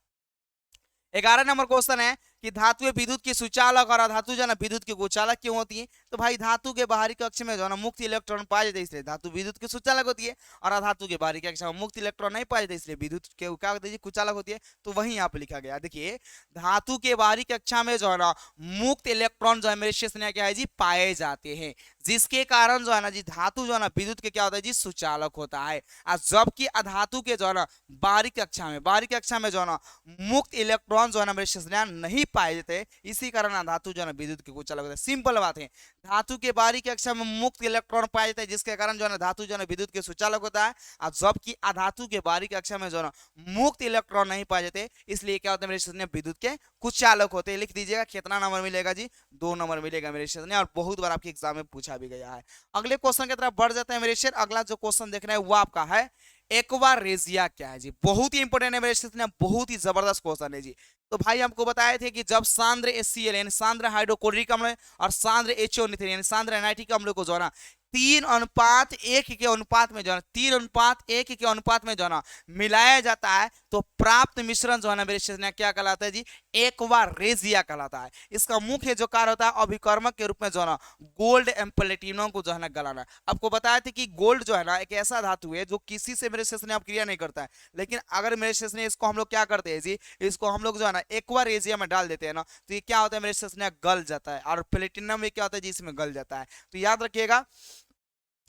11 नंबर क्वेश्चन है कि धातु विद्युत की सुचालक और अधातु जो है ना विद्युत की गोचालक क्यों होती है। तो भाई धातु के बाहरी कक्ष में जो है ना मुक्त इलेक्ट्रॉन पाए जाते हैं, इसलिए धातु विद्युत की सुचालक होती है, और अधातु के बाहरी कक्ष में मुक्त इलेक्ट्रॉन नहीं पाए जाते इसलिए विद्युत के क्या होती है, कुचालक होती है। तो वही यहाँ पे लिखा गया, देखिए धातु के बाहरी कक्षा में जो है ना मुक्त इलेक्ट्रॉन जो है मेरे शेष क्या है जी पाए जाते हैं, जिसके कारण जो है ना जी धातु जो है ना विद्युत के क्या होता है जी सुचालक होता है। और जबकि अधातु के जो है ना बाहरी कक्षा में जो है ना मुक्त इलेक्ट्रॉन जो है ना मेरे शेष नहीं पाए जाते हैं, इसी कारण अधातु जो है ना विद्युत के कुछ अलग होता है। सिंपल बात है, धातु के बाहरी कक्षा में मुक्त इलेक्ट्रॉन पाए जाते हैं, जिसके कारण जो है ना धातु जो है ना विद्युत के सुचालक होता है। और जबकि अधातु के बाहरी कक्षा में जो है ना मुक्त इलेक्ट्रॉन नहीं पाए जाते, इसलिए क्या होता है मेरे स्टेशन में विद्युत के कुचालक होते हैं। लिख दीजिएगा कितना नंबर मिलेगा जी, 2 नंबर मिलेगा मेरे स्टेशन में, और बहुत बार आपके एग्जाम में पूछा भी गया है। अगले क्वेश्चन की तरफ बढ़ जाते हैं मेरे स्टेशन। अगला जो क्वेश्चन देखना है वो आपका है एक्वारेजिया क्या है जी, बहुत ही इंपॉर्टेंट है मेरे स्टेशन में, बहुत ही जबरदस्त क्वेश्चन है जी। तो भाई हमको बताए थे कि जब सांद्र HCl यानी सांद्र हाइड्रोक्लोरिक अम्ल और सांद्र HO यानी सांद्र नाइट्रिक अम्ल को जो है ना 3:1 के अनुपात में जो है 3:1 के अनुपात में जो है ना मिलाया जाता है, तो प्राप्त मिश्रण जो है ना मेरे स्टेशन क्या कहलाता है जी, एक्वारेजिया कहलाता है। इसका मुख्य जो कार्य होता है अभिकर्मक के रूप में जो है ना गोल्ड एंड प्लेटिनम को जो है ना गलाना। आपको बताया था कि गोल्ड जो है ना एक ऐसा धातु है जो किसी से मेरे स्टेशन आप क्रिया नहीं करता है, लेकिन अगर मेरे स्टेशन इसको हम लोग क्या करते हैं जी, इसको हम लोग जो है ना एक्वारेजिया में डाल देते हैं ना, तो ये क्या होता है मेरे स्टेशन गल जाता है, और प्लेटिनम में क्या होता है जी, इसमें गल जाता है। तो याद रखिएगा,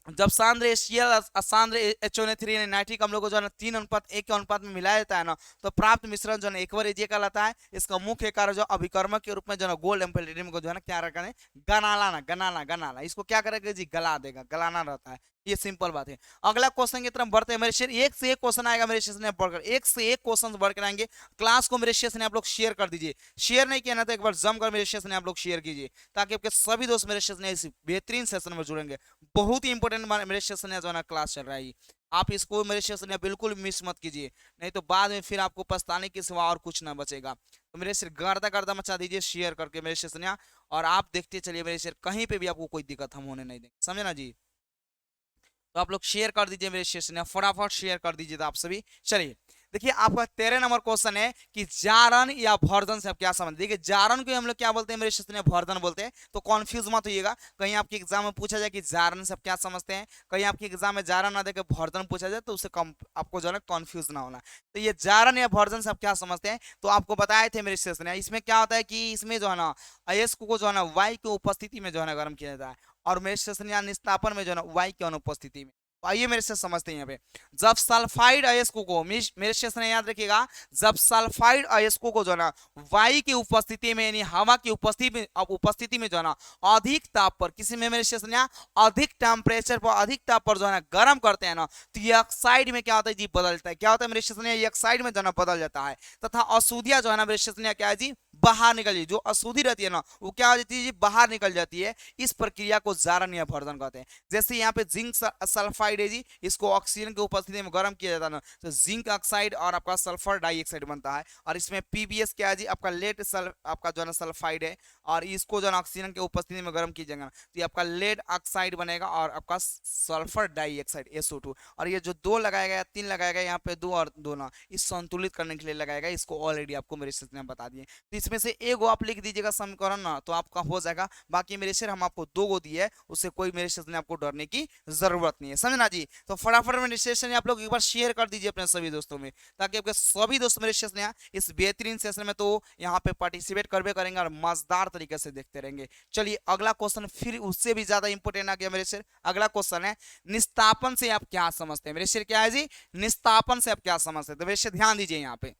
जब सांद्र HCl और सांद्र HO3 यानी नाइट्रिक अम्लों को जो है ना 3:1 के अनुपात में मिलाया जाता है ना, तो प्राप्त मिश्रण जो है एक्वारेजिया कहलाता है। इसका मुख्य कार्य जो अभिकर्मक के रूप में जो है गोल्ड एंड प्लेटिनम को जो है ना क्या रखना है, गनाना, इसको क्या करेगा जी, गला देगा, गलाना रहता है। ये सिंपल बात है। अगला क्वेश्चन की तरफ बढ़ते हैं मेरे शेयर, एक से एक क्वेश्चन आएगा मेरे शेयर ने बढ़कर, एक से एक क्वेश्चन बढ़कर आएंगे। क्लास को मेरे शेयर ने आप लोग शेयर कर दीजिए, शेयर नहीं किया ना तो एक बार जमकर मेरे शेयर ने आप लोग शेयर कीजिए, ताकि आपके सभी दोस्त मेरे शेयर ने इस बेहतरीन सेशन में जुड़ेंगे। बहुत ही इंपॉर्टेंट मेरे सेशन जो है ना क्लास चल रहा है, आप इसको मेरे सेशन में बिल्कुल मिस मत कीजिए, नहीं तो बाद में फिर आपको पछताने के सिवा और कुछ ना बचेगा। तो मेरे शेयर गर्दा मचा दीजिए शेयर करके मेरे सेशन, और आप देखते चलिए मेरे शेयर, कहीं पे भी आपको कोई दिक्कत हम होने नहीं देंगे, समझे ना जी। तो आप लोग शेयर कर दीजिए मेरे सेशन, फटाफट शेयर कर दीजिए। तो आप सभी चलिए देखिए, आपका 13 नंबर क्वेश्चन है कि जारन या भर्दन से आप क्या समझ। देखिए जारन को हम लोग क्या बोलते हैं मेरे सेशन में, भर्दन बोलते हैं। तो कंफ्यूज मत होइएगा, कहीं आपके एग्जाम में पूछा जाए कि जारन से आप क्या समझते हैं, कहीं आपके एग्जाम में जारन ना देकर भर्दन पूछा जाए, तो उससे कम आपको जो है कंफ्यूज ना होना। तो ये जारन या भर्दन से आप क्या समझते हैं, तो आपको बताए थे मेरे सेशन, इसमें क्या होता है कि इसमें जो है ना अयस्क को जो है ना वायु की उपस्थिति में जो है ना गर्म किया जाता है, और मेरे सेशन या निस्तापन में जो है ना वायु की अनुपस्थिति में। तो आइए मेरे से समझते हैं यहाँ पे, जब सल्फाइड अयस्कों को मेरे से याद रखिएगा, जब सल्फाइड अयस्कों को जो है ना वायु की उपस्थिति में यानी हवा की उपस्थिति में जो है ना अधिक ताप पर, किसी में मेरे से अधिक टेम्परेचर पर, अधिक ताप पर जो है ना गर्म करते हैं ना, तो ये ऑक्साइड में क्या होता है जी, बदलता है। क्या होता है मेरे से, ये ऑक्साइड में जो है ना बदल जाता है, तथा अशुद्धियां जो है ना मेरे से क्या है जी, बाहर निकल जाती है। जो अशुद्धि रहती है ना वो क्या हो जाती है जी, बाहर निकल जाती है। इस प्रक्रिया को जारन या भर्दन कहते हैं। जैसे यहाँ पे जिंक सल्फाइड है जी, इसको ऑक्सीजन की उपस्थिति में गर्म किया जाता है ना, तो जिंक ऑक्साइड और आपका सल्फर डाइऑक्साइड बनता है। और इसमें PbS क्या है जी, आपका लेड आपका जो है ना सल्फाइड है, और इसको जो है ऑक्सीजन की उपस्थिति में गर्म कीजिएगा ना, तो ये आपका लेड ऑक्साइड बनेगा, और आपका सल्फर डाइऑक्साइड SO2। और ये जो 2 लगाया गया, 3 लगाया गया, यहाँ पे 2 और 2 ना, इस संतुलित करने के लिए लगाया गया। इसको ऑलरेडी आपको मेरे से बता दिए। तो इसमें से एक आप लिख दीजिएगा समीकरण ना, तो आपका हो जाएगा। बाकी मेरे से हम आपको 2 गो दिए है, उससे कोई मेरे से आपको डरने की जरूरत नहीं है, समझना जी। तो फटाफट मेरे सेशन आप लोग एक बार शेयर कर दीजिए अपने सभी दोस्तों में, ताकि आपके सभी दोस्त मेरे सेशन इस बेहतरीन सेशन में तो यहाँ पे पार्टिसिपेट करबे करेंगे और मजेदार तरीके से देखते रहेंगे। चलिए अगला क्वेश्चन फिर उससे भी ज्यादा इंपोर्टेंट आ गया मेरे से। अगला क्वेश्चन है निस्तापन से आप क्या समझते हैं। मेरे से क्या है जी, निस्तापन से आप क्या समझते हैं, तो मेरे से ध्यान दीजिए यहाँ पे।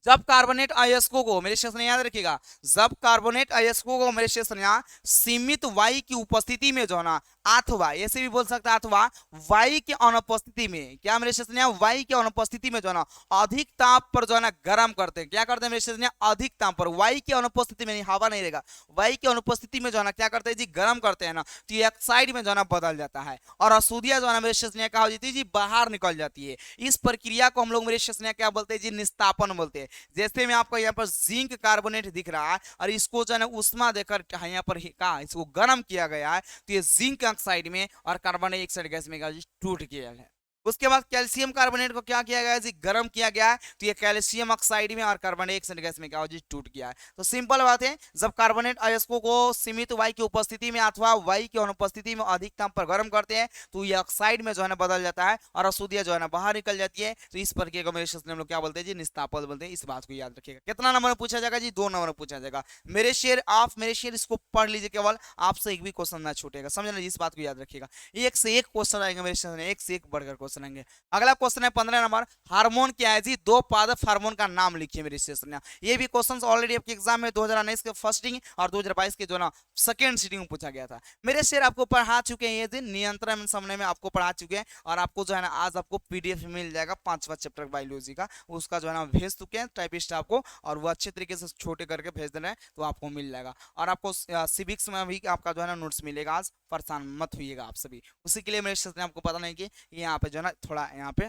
जब कार्बोनेट अयस्कों को मेरे सेशन याद रखिएगा, जब कार्बोनेट अयस्कों को मेरे सेशन सीमित वायु की उपस्थिति में जो है ना, अथवा ऐसे भी बोल सकता है, अथवा वायु की अनुपस्थिति में, क्या मेरे सेशन वायु की अनुपस्थिति में जो है ना अधिक ताप पर जो है ना गर्म करते हैं। क्या करते हैं मेरे सेशन अधिक ताप पर, वायु की अनुपस्थिति में, हवा नहीं रहेगा, वायु की अनुपस्थिति में जो है ना क्या करते हैं जी, गर्म करते हैं ना, तो ये ऑक्साइड में जो है ना बदल जाता है, और अशुद्धियां जो है ना मेरे सेशन क्या हो जाती है जी, बाहर निकल जाती है। इस प्रक्रिया को हम लोग मेरे सेशन क्या बोलते हैं जी, निस्तापन बोलते हैं। जैसे में आपको यहाँ पर जिंक कार्बोनेट दिख रहा है, और इसको जो है उष्मा देकर यहाँ पर कहा इसको गर्म किया गया है, तो ये जिंक ऑक्साइड में और कार्बन डाइऑक्साइड गैस में टूट गया है। उसके बाद कैल्शियम कार्बोनेट को क्या किया गया जी, गर्म किया गया है, तो ये कैल्शियम ऑक्साइड में और कार्बन डाइऑक्साइड गैस में क्या हो जी, टूट गया है। तो सिंपल बात है, जब कार्बोनेट अयस्कों को सीमित वायु की उपस्थिति में अथवा वायु की अनुपस्थिति में अधिक ताप पर गर्म करते हैं, तो ये ऑक्साइड में जो है ना बदल जाता है, और अशुद्धियां जो है ना बाहर निकल जाती है। तो इस प्रक्रिया को मेरे सेशन हम लोग क्या बोलते हैं जी, निस्तापन बोलते हैं। इस बात को याद रखिएगा। कितना नंबर में पूछा जाएगा जी, 2 नंबर में पूछा जाएगा। मेरे शेयर आप मेरे शेयर इसको पढ़ लीजिए, केवल आपसे एक भी क्वेश्चन ना छूटेगा, समझना जी, इस बात को याद रखिएगा। एक से एक क्वेश्चन आएगा मेरे सेशन में, एक से एक बढ़कर क्वेश्चन। क्वेश्चन रहेंगे। अगला क्वेश्चन है 15 नंबर, हार्मोन क्या है जी? दो पादप हार्मोन का नाम लिखिए मेरे स्टेशन। ये भी क्वेश्चन ऑलरेडी आपके एग्जाम में 2019 के फर्स्ट सिटिंग और 2022 के जो ना सेकेंड सिटिंग में पूछा गया था। मेरे शेर आपको पढ़ा चुके हैं ये दिन नियंत्रण समझने में आपको पढ़ा चुके हैं, और आपको जो है ना आज आपको पीडीएफ मिल जाएगा 5वां चैप्टर बायोलॉजी का, उसका जो है ना भेज चुके हैं टाइपिस्ट आपको, और वो अच्छे तरीके से छोटे करके भेज देना है तो आपको मिल जाएगा। और आपको सिविक्स में भी आपका जो है ना नोट्स मिलेगा, आज परेशान मत होइएगा आप सभी। उसी के लिए मेरे स्टेशन आपको पता नहीं कि यहाँ पे जो है ना थोड़ा यहाँ पे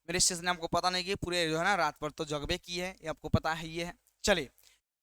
मेरे स्टेशन आपको पता नहीं कि पूरे जो है ना रात पर तो जगबे की है, ये आपको पता है ये है। चलिए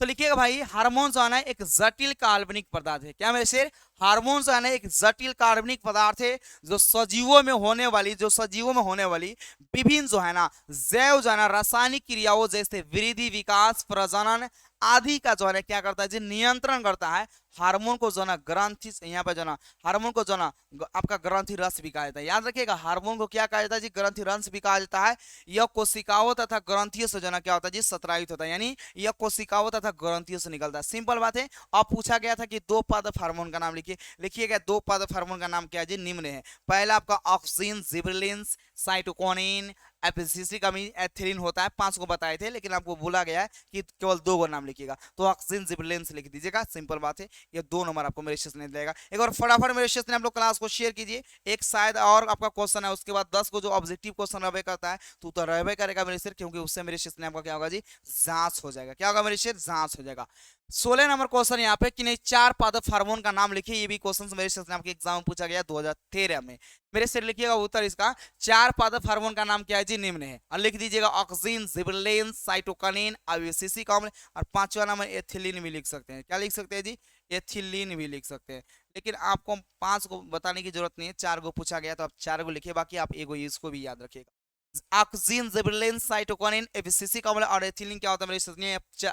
तो लिखिएगा भाई, हार्मोन जो है ना एक जटिल कार्बनिक पदार्थ है। क्या मेरे शेर? हार्मोन जो है ना एक जटिल कार्बनिक पदार्थ है जो सजीवों में होने वाली विभिन्न जो है ना जैव जो है ना रासायनिक क्रियाओं जैसे वृद्धि, विकास, प्रजनन आदि का जो है क्या करता है जी? नियंत्रण करता है। हार्मोन को जो ना ग्रंथि, यहाँ पे जो ना हार्मोन को जो ना आपका ग्रंथि रस भी कहा जाता है। याद रखिएगा, हार्मोन को क्या कहा जाता है जी? ग्रंथि रस भी कहा जाता है। यह कोशिकाओं तथा ग्रंथियों से जो ना क्या होता है जी? स्रावित होता है, यानी यह कोशिकाओं तथा ग्रंथियों से निकलता है। सिंपल बात है। अब पूछा गया था कि दो पादप हार्मोन का नाम लिखिए। लिखिएगा, दो पादप हार्मोन का नाम क्या है जी? निम्न है। पहला आपका ऑक्सिन, जिबरेलिन्स, साइटोकिनिन, एपिसिसिक अमीन, एथिलीन होता है। 5 को बताए थे, लेकिन आपको बोला गया है कि केवल 2 को नाम लिखिएगा, तो ऑक्सिन, जिबरेलिन्स लिख दीजिएगा। सिंपल बात है, ये 2 नंबर आपको मेरे स्टेशन ने देगा। एक और फटाफट मेरे स्टेशन आप लोग क्लास को शेयर कीजिए। एक शायद और आपका क्वेश्चन है, उसके बाद 10 को जो ऑब्जेक्टिव क्वेश्चन रहबे करता है तो रहबे करेगा मेरे शेर, क्योंकि उससे मेरे स्टेशन आपका क्या होगा जी? जांच हो जाएगा। क्या होगा मेरे शेर? जांच हो जाएगा। 16 नंबर क्वेश्चन यहाँ पे कि नहीं 4 पादप हार्मोन का नाम लिखिए। ये भी क्वेश्चन मेरे स्टेशन आपके एग्जाम में पूछा गया 2013 में। मेरे से लिखिएगा उत्तर इसका, 4 पादप हार्मोन का नाम क्या है जी? निम्न है। और लिख दीजिएगा ऑक्सिन, जिबरेलिन्स, साइटोकिनिन, एबिसिसिक अम्ल, और 5वां नंबर एथिलीन भी लिख सकते हैं। क्या लिख सकते हैं जी? एथिलीन भी लिख सकते हैं। लेकिन आपको 5 को बताने की जरूरत नहीं है, 4 को पूछा गया तो आप 4 को लिखिए, बाकी आप एगो इसको भी याद रखिएगा। ऑक्सिन, जिबरेलिन्स, साइटोकिनिन, एबिसिसिक अम्ल और एथिलीन क्या होता है मेरे स्टेशन?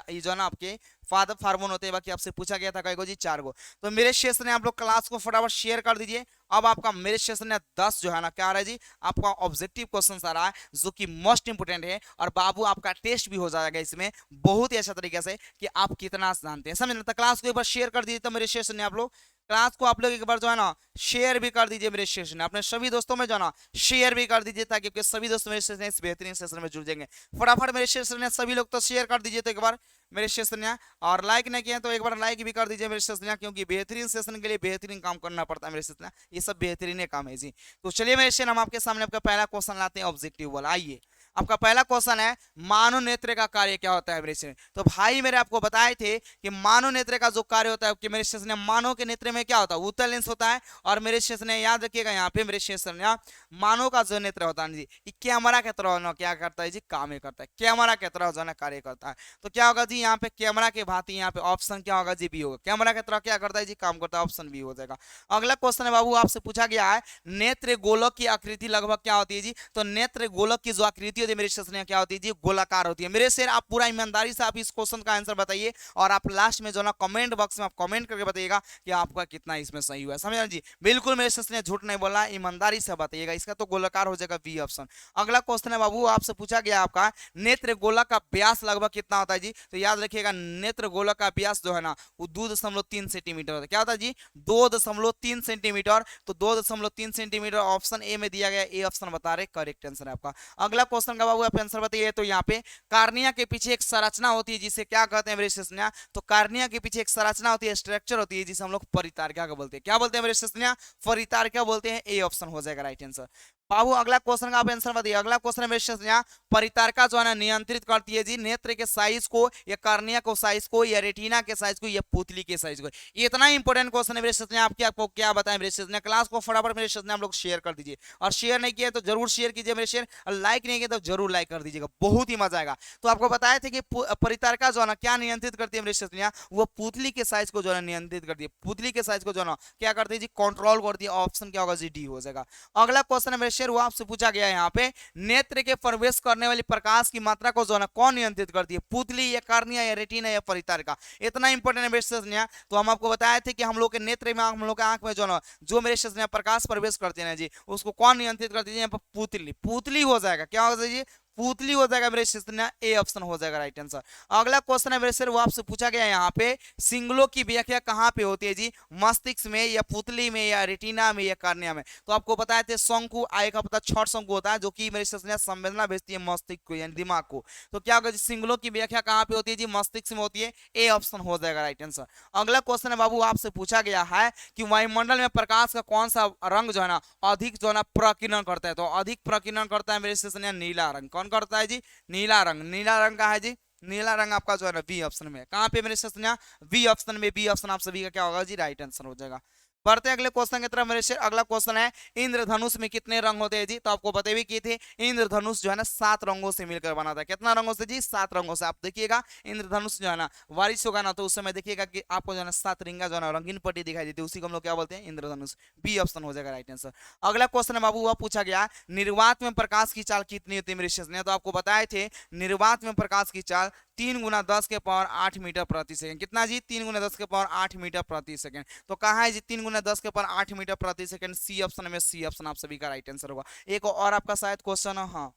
ये जो ना आपके पादप हार्मोन होते हैं। बाकी आपसे पूछा गया था कई जी? 4 को। तो मेरे स्टेशन आप लोग क्लास को फटाफट शेयर कर दीजिए। अब आपका मेरे सेशन में 10 जो है ना क्या आ रहा है जी? आपका ऑब्जेक्टिव क्वेश्चन आ रहा है, जो कि मोस्ट इंपोर्टेंट है, और बाबू आपका टेस्ट भी हो जाएगा इसमें बहुत ही अच्छा तरीके से कि आप कितना जानते हैं। समझ तो क्लास को एक बार शेयर कर दीजिए। तो मेरे सेशन में आप लोग क्लास को आप लोग एक बार जो है ना शेयर भी कर दीजिए मेरे सेशन में, अपने सभी दोस्तों में जो है ना शेयर भी कर दीजिए, ताकि आपके सभी दोस्त मेरे सेशन इस बेहतरीन सेशन में जुड़ जाएंगे। फटाफट मेरे सेशन में सभी लोग तो शेयर कर दीजिए तो एक बार मेरे सेशन, और लाइक नहीं किए तो एक बार लाइक भी कर दीजिए मेरे सेशन, क्योंकि बेहतरीन सेशन के लिए बेहतरीन काम करना पड़ता है मेरे सेशन। ये सब बेहतरीन काम है जी। तो चलिए मेरे सेशन, हम आपके सामने आपका पहला क्वेश्चन लाते हैं ऑब्जेक्टिव वाला। आइए, आपका पहला क्वेश्चन है, मानव नेत्र का कार्य क्या होता है मेरे से? तो भाई मेरे आपको बताए थे कि मानव नेत्र का जो कार्य होता है कि मेरे स्टेशन मानव के नेत्र में क्या होता है? उत्तल लेंस होता है। और मेरे स्टेशन याद रखिएगा, यहाँ पे मेरे स्टेशन मानव का जो नेत्र होता है जी, कैमरा के तरह क्या करता है जी? काम करता है। कैमरा के तरह जो है कार्य करता है। तो क्या होगा जी? यहाँ पे कैमरा के भांति यहाँ पे ऑप्शन क्या होगा जी? बी होगा। कैमरा के तरह क्या करता है जी? काम करता है। ऑप्शन बी हो जाएगा। अगला क्वेश्चन है बाबू, आपसे पूछा गया है, नेत्र गोलक की आकृति लगभग क्या होती है जी? तो नेत्र गोलक की जो आकृति होती है मेरे सेशन क्या होती है जी? गोलाकार होती है। मेरे शेर आप पूरा ईमानदारी से आप इस क्वेश्चन का आंसर बताइए, और आप लास्ट में जो ना कमेंट बॉक्स में आप कमेंट करके बताइएगा कि आपका कितना इसमें सही हुआ है। समझ जी? बिल्कुल मेरे सेशन ने झूठ नहीं बोला, ईमानदारी से बताइएगा। इसका तो गोलाकार हो जाएगा, बी ऑप्शन। अगला क्वेश्चन है बाबू, आपसे पूछा गया आपका, नेत्र गोलक का व्यास लगभग कितना होता है जी? तो याद रखिएगा, नेत्र गोलक का व्यास जो है ना वो 2.3 सेंटीमीटर होता है। क्या होता है जी? 2.3 सेंटीमीटर। तो 2.3 सेंटीमीटर ऑप्शन ए में दिया गया। ए ऑप्शन बता रहे करेक्ट आंसर है आपका। अगला क्वेश्चन का बाबू आप आंसर बताइए। तो यहाँ पे कार्निया के पीछे एक संरचना होती है जिसे क्या कहते हैं मेरे स्टेशन? तो कार्निया के पीछे एक संरचना होती है, स्ट्रक्चर होती है, जिसे हम लोग परितारिका का बोलते हैं। क्या बोलते हैं मेरे स्टेशन? परितारिका बोलते हैं। ए ऑप्शन हो जाएगा राइट आंसर। बाबू अगला क्वेश्चन का आप आंसर बताइए। अगला क्वेश्चन मेरे स्टेशन, परितारिका जो है ना नियंत्रित करती है जी नेत्र के साइज को, या कार्निया को साइज को, या रेटिना के साइज को, या पुतली के साइज को। इतना इंपॉर्टेंट क्वेश्चन है मेरे स्टेशन। आपको क्या बताएं मेरे स्टेशन? क्लास को फटाफट मेरे स्टेशन आप लोग शेयर कर दीजिए, और शेयर नहीं किया तो जरूर शेयर कीजिए मेरे शेयर, और लाइक नहीं किया तो जरूर लाइक कर दीजिएगा, बहुत ही मजा आएगा। तो आपको बताया था कि परितारिका जो है ना क्या नियंत्रित करती है मेरे स्टेशन? वो पुतली के साइज को जो है नियंत्रित करती है। पुतली के साइज को जो है ना क्या करती है जी? कंट्रोल करती है। ऑप्शन क्या होगा जी? डी हो जाएगा। अगला क्वेश्चन है मेरे शेयर, वो आपसे पूछा गया यहाँ पे, नेत्र के प्रवेश करने वाली प्रकाश की मात्रा को जो है ना कौन नियंत्रित करती है? पुतली, या कार्निया, या रेटिना, या परितारिका। इतना इंपॉर्टेंट है मेरे स्टेशन। तो हम आपको बताए थे कि हम लोग के नेत्र में, हम लोग के आंख में जो ना जो मेरे प्रकाश प्रवेश करते हैं जी, उसको कौन नियंत्रित करती है? यहाँ पर पुतली। पुतली हो जाएगा। क्या हो जाएगी? पुतली हो जाएगा मेरे शेषन्या, ए ऑप्शन हो जाएगा राइट आंसर। अगला क्वेश्चन है मेरे शेर, वो आपसे पूछा गया यहाँ पे, सिंगलों की व्याख्या कहाँ पे होती है जी, मस्तिष्क में या पुतली में या रेटिना में या कार्निया में। तो आपको बताए थे शंकु, आय का पता छठ शंकु होता है जो कि मेरे शेषन्या संवेदना भेजती है मस्तिष्क को यानी दिमाग को। तो क्या होगा जी, सिंगलों की व्याख्या कहाँ पे होती है जी, मस्तिष्क में होती है, ए ऑप्शन हो जाएगा राइट आंसर। अगला क्वेश्चन है बाबू, आपसे पूछा गया है कि वायुमंडल में प्रकाश का कौन सा रंग जो है ना अधिक जो है ना प्रकीर्णन करता है। तो अधिक प्रकीर्णन करता है मेरे स्टेशन नीला रंग। कौन करता है जी, नीला रंग। नीला रंग का है जी, नीला रंग आपका जो है ना बी ऑप्शन में। कहाँ पे मेरे स्टेशन, बी ऑप्शन में। बी ऑप्शन आप सभी का क्या होगा जी, राइट आंसर हो जाएगा। बढ़ते हैं अगले क्वेश्चन की तरफ मेरे शेर। अगला क्वेश्चन है, इंद्रधनुष में कितने रंग होते हैं जी। तो आपको बता भी किए थे, इंद्रधनुष जो है ना 7 रंगों से मिलकर बना था। कितना रंगों से जी, 7 रंगों से। आप देखिएगा इंद्रधनुष जो है ना बारिश होगा ना तो उस समय देखिएगा कि आपको जो है ना 7 रिंगा जो है ना रंगीन पट्टी दिखाई देती है, उसी को हम लोग क्या बोलते हैं, इंद्रधनुष। बी ऑप्शन हो जाएगा राइट आंसर। अगला क्वेश्चन है बाबू, वह पूछा गया निर्वात में प्रकाश की चाल कितनी होती है मेरे शेष ने। तो आपको बताए थे निर्वात में प्रकाश की चाल 3 गुना 10 के पावर 8 मीटर प्रति सेकंड। कितना जी, 3 गुना 10 के पावर 8 मीटर प्रति सेकंड। तो कहा है जी 3 गुना 10 के पावर 8 मीटर प्रति सेकंड, सी ऑप्शन में। सी ऑप्शन आप सभी का राइट आंसर होगा। एक और आपका शायद क्वेश्चन है, हाँ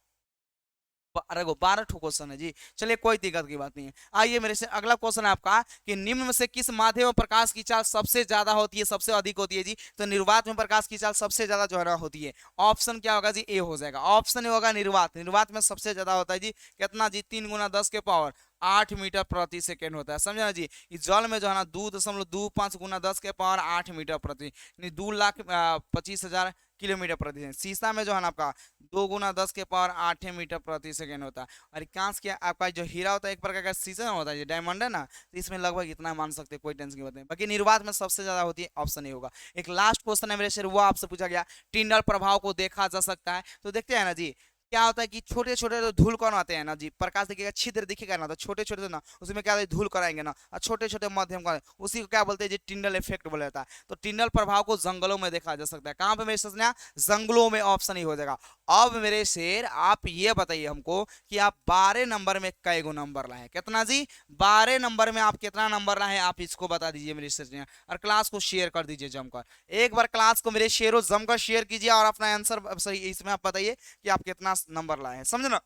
12 ठो क्वेश्चन है जी। चलिए कोई दिक्कत की बात नहीं है। आइए मेरे से अगला क्वेश्चन है आपका कि निम्न में से किस माध्यम में प्रकाश की चाल सबसे ज्यादा होती है, सबसे अधिक होती है जी। तो निर्वात में प्रकाश की चाल सबसे ज्यादा जो है ना होती है। ऑप्शन क्या होगा जी, ए हो जाएगा। ऑप्शन ए होगा निर्वात। निर्वात में सबसे ज्यादा होता है जी, कितना जी, 3 गुना 10 के पावर 8 मीटर प्रति सेकेंड होता है। समझा ना जी। इस जल में जो है ना 2.25 गुना 10 के पावर 8 मीटर प्रति, 2,25,000 किलोमीटर प्रति सेकंड। शीशा में जो है ना आपका 2 गुना 10 के पावर 8 मीटर प्रति सेकंड होता है। और कांच के आपका जो हीरा होता है एक प्रकार का शीशा होता है, डायमंड है ना, तो इसमें लगभग इतना मान सकते हैं, कोई टेंशन की बात नहीं। बाकी निर्वात में सबसे ज्यादा होती है, ऑप्शन ए होगा। एक लास्ट क्वेश्चन है मेरे शेर, वो आपसे पूछा गया, टिंडल प्रभाव को देखा जा सकता है। तो देखते हैं ना जी, क्या होता है कि छोटे छोटे जो धूल कण आते हैं ना जी, प्रकाश दिखेगा, छिद्र दिखेगा ना, तो छोटे छोटे ना उसमें क्या धूल कण आएंगे ना, और छोटे छोटे मध्यम कण, उसी को क्या बोलते हैं जी, टिंडल इफेक्ट बोला जाता है। तो टिंडल प्रभाव को जंगलों में देखा जा सकता है। कहां पे मेरे सोचना, जंगलों में, ऑप्शन ही हो जाएगा। अब मेरे शेर आप ये बताइए हमको कि आप 12 नंबर में कई गो नंबर लाए, कितना जी, 12 नंबर में आप कितना नंबर लाए, आप इसको बता दीजिए मेरे शेर, और क्लास को शेयर कर दीजिए जमकर। एक बार क्लास को मेरे शेरों जमकर शेयर कीजिए और अपना आंसर सही इसमें आप बताइए कि आप कितना नंबर लाए हैं, समझे ना।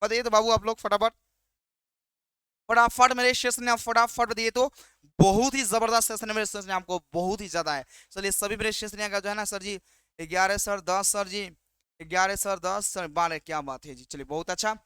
बताइए तो बाबू आप लोग फटाफट फटाफट मेरे सेशन ने फटाफट बताइए तो। बहुत ही जबरदस्त सेशन है मेरे सेशन, आपको बहुत ही ज्यादा है। चलिए सभी मेरे सेशन का जो है ना सर जी 11 सर 10 सर जी 11 सर 10 सर 12, क्या बात है जी। चलिए बहुत अच्छा।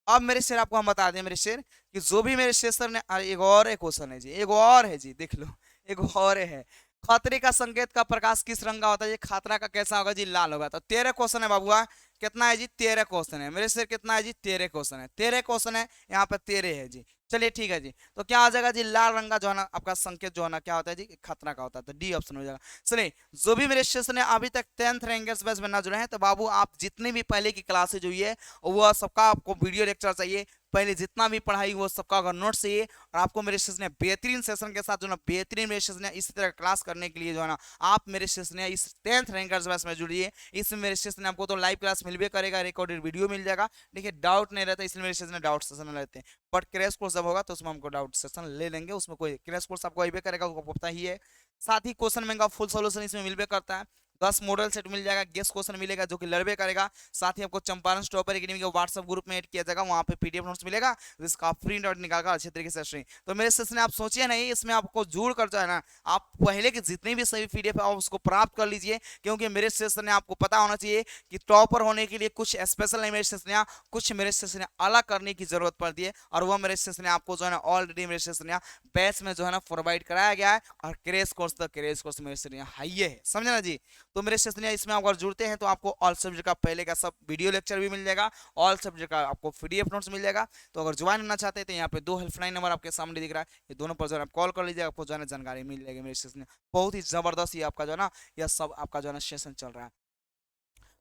अब मेरे शेर आपको हम बता दें मेरे शेर कि जो भी मेरे शेर ने, अरे एक और एक क्वेश्चन है जी, एक और है जी, देख लो एक और है। खतरे का संकेत का प्रकाश किस रंग का होता है जी, खतरा का कैसा होगा जी, लाल होगा। तो 13 क्वेश्चन है बाबुआ, कितना है जी, 13 क्वेश्चन है मेरे शेर। कितना है जी, 13 क्वेश्चन है। 13 क्वेश्चन है, यहाँ पे 13 है जी। चलिए ठीक है जी। तो क्या आ जाएगा जी, लाल रंग का जो है ना आपका संकेत जो है ना क्या होता है जी, खतरा का होता है। तो डी ऑप्शन हो जाएगा। चलिए जो भी मेरे सेशन ने अभी तक 10th रैंकर्स बैच में ना जुड़े हैं, तो बाबू आप जितने भी पहले की क्लासेज हुई है वो सबका आपको वीडियो लेक्चर चाहिए, पहले जितना भी पढ़ाई वो सबका अगर नोट चाहिए, और आपको मेरे सेशन बेहतरीन सेशन के साथ जो ना बेहतरीन मेरे सेशन इसी तरह क्लास करने के लिए जो है ना आप मेरे सेशन इस 10th रैंकर्स बैच में जुड़िए। इसमें मेरे सेशन आपको तो लाइव क्लास मिलबे करेगा, रिकॉर्डेड वीडियो मिल जाएगा। देखिए डाउट नहीं रहता, इसलिए मेरे सेशन डाउट सेशन लेते हैं। बट क्रैश कोर्स जब होगा तो उसमें हमको डाउट सेशन ले लेंगे, उसमें कोई क्रैश कोर्स आपको अबे करेगा, उसको पता ही है। साथ ही क्वेश्चन बैंक का फुल सोल्यूशन इसमें मिलबे करता है। 10 मॉडल सेट मिल जाएगा, गेस्ट क्वेश्चन मिलेगा जो कि लड़बे करेगा। साथ ही आपको चंपारण टॉपर एकेडमी के व्हाट्सएप ग्रुप में ऐड किया जाएगा, वहां पे पीडीएफ नोट्स मिलेगा जिसका आप प्रिंट आउट निकालकर अच्छे तरीके से स्ट्रीम। तो मेरे सेशन आप सोचिए नहीं, इसमें आपको जुड़ कर जो है ना आप पहले के जितने भी सभी पीडीएफ है आप उसको प्राप्त कर लीजिए, क्योंकि मेरे सेशन में आपको पता होना चाहिए कि टॉपर होने के लिए कुछ स्पेशल नहीं, मेरे सेशन कुछ मेरे सेशन अलग करने की जरूरत पड़ती है, और वह मेरे सेशन आपको जो है ना ऑलरेडी मेरे सेशन बैच में जो है ना प्रोवाइड कराया गया है। और क्रैश कोर्स तो क्रैश कोर्स मेरे सेशन हाई है, समझे ना जी। तो मेरे सेशन इसमें अगर जुड़ते हैं तो आपको ऑल सब्जेक्ट का पहले का सब वीडियो लेक्चर भी मिल जाएगा, ऑल सब्जेक्ट का आपको पीडीएफ नोट्स मिल जाएगा। तो अगर ज्वाइन होना चाहते हैं तो यहाँ पे 2 हेल्पलाइन नंबर आपके सामने दिख रहा है, ये दोनों पर जो है आप कॉल कर लीजिएगा, आपको जो है जानकारी मिल जाएगी मेरे सेशन। बहुत ही जबरदस्त ये आपका जो है ना यह सब आपका जो है सेशन चल रहा है।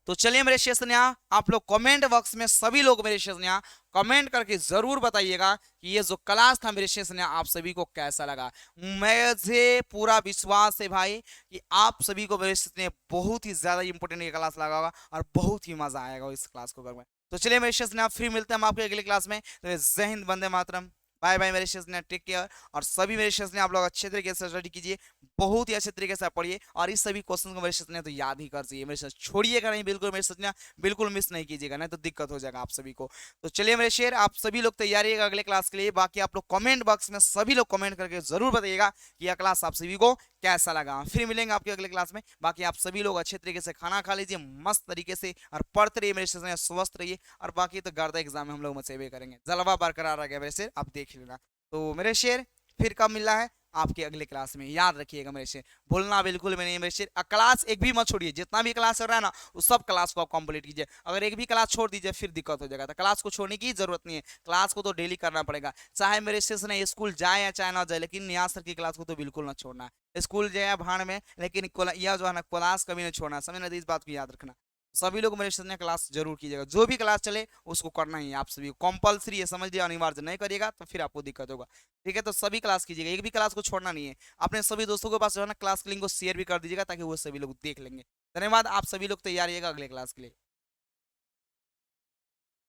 तो चलिए मेरे सेशन आप लोग कमेंट बॉक्स में सभी लोग मेरे सेशन कमेंट करके जरूर बताइएगा कि ये जो क्लास था मेरे सेशन आप सभी को कैसा लगा। मुझे पूरा विश्वास है भाई कि आप सभी को मेरे सेशन बहुत ही ज्यादा इंपॉर्टेंट ये क्लास लगा होगा और बहुत ही मजा आएगा इस क्लास को करने में। तो चलिए मेरे सेशन फिर मिलते हैं हम आपके अगली क्लास में। तो जय हिंद, वंदे मातरम। बाय बाय मेरे शेष, टेक केयर। और सभी मेरे शेष ने आप लोग अच्छे तरीके से स्टडी कीजिए, बहुत ही अच्छे तरीके से आप पढ़िए, और इस सभी क्वेश्चन को मेरे शेष ने तो याद ही कर चाहिए मेरे शेष, छोड़िएगा नहीं बिल्कुल मेरे शेष ने, बिल्कुल मिस नहीं कीजिएगा, नहीं तो दिक्कत हो जाएगा आप सभी को। तो चलिए मेरे शेर, आप सभी लोग तैयार रहिएगा अगले क्लास के लिए। बाकी आप लोग कमेंट बॉक्स में सभी लोग कमेंट करके जरूर बताइएगा कि यह क्लास आप सभी को कैसा लगा। फिर मिलेंगे आपके अगले क्लास में। बाकी आप सभी लोग अच्छे तरीके से खाना खा लीजिए मस्त तरीके से, और पढ़ते रहिए मेरे से, स्वस्थ रहिए। और बाकी तो गर्दा एग्जाम में हम लोग मसेबे करेंगे, जलवा बरकरार रह गया मेरे शेर, आप देख लेना। तो मेरे शेर, फिर कब मिलना है आपके अगले क्लास में, याद रखिएगा मेरे शेर, भूलना बिल्कुल भी नहीं मेरे शेर। क्लास एक भी मत छोड़िए, जितना भी क्लास चल रहा है ना उस सब क्लास को आप कंप्लीट कीजिए। अगर एक भी क्लास छोड़ दीजिए फिर दिक्कत हो जाएगा, तो क्लास को छोड़ने की जरूरत नहीं है, क्लास को तो डेली करना पड़ेगा, चाहे मेरे से स्कूल जाए या चाहे ना जाए, लेकिन नियाज सर की क्लास को तो बिल्कुल ना छोड़ना है। स्कूल जाए भाड़ में, लेकिन यह जो है ना क्लास कभी नहीं छोड़ना, समझ ना, इस बात को याद रखना। सभी लोग मेरे साथ क्लास जरूर कीजिएगा, जो भी क्लास चले उसको करना ही है आप सभी, कंपलसरी है, समझ लिया, अनिवार्य, नहीं करिएगा तो फिर आपको दिक्कत होगा। ठीक है, तो सभी क्लास कीजिएगा, एक भी क्लास को छोड़ना नहीं है। अपने सभी दोस्तों के पास जो है ना क्लास के लिंक को शेयर भी कर दीजिएगा, ताकि वो सभी लोग देख लेंगे। धन्यवाद, आप सभी लोग तैयार रहिएगा अगले क्लास के लिए।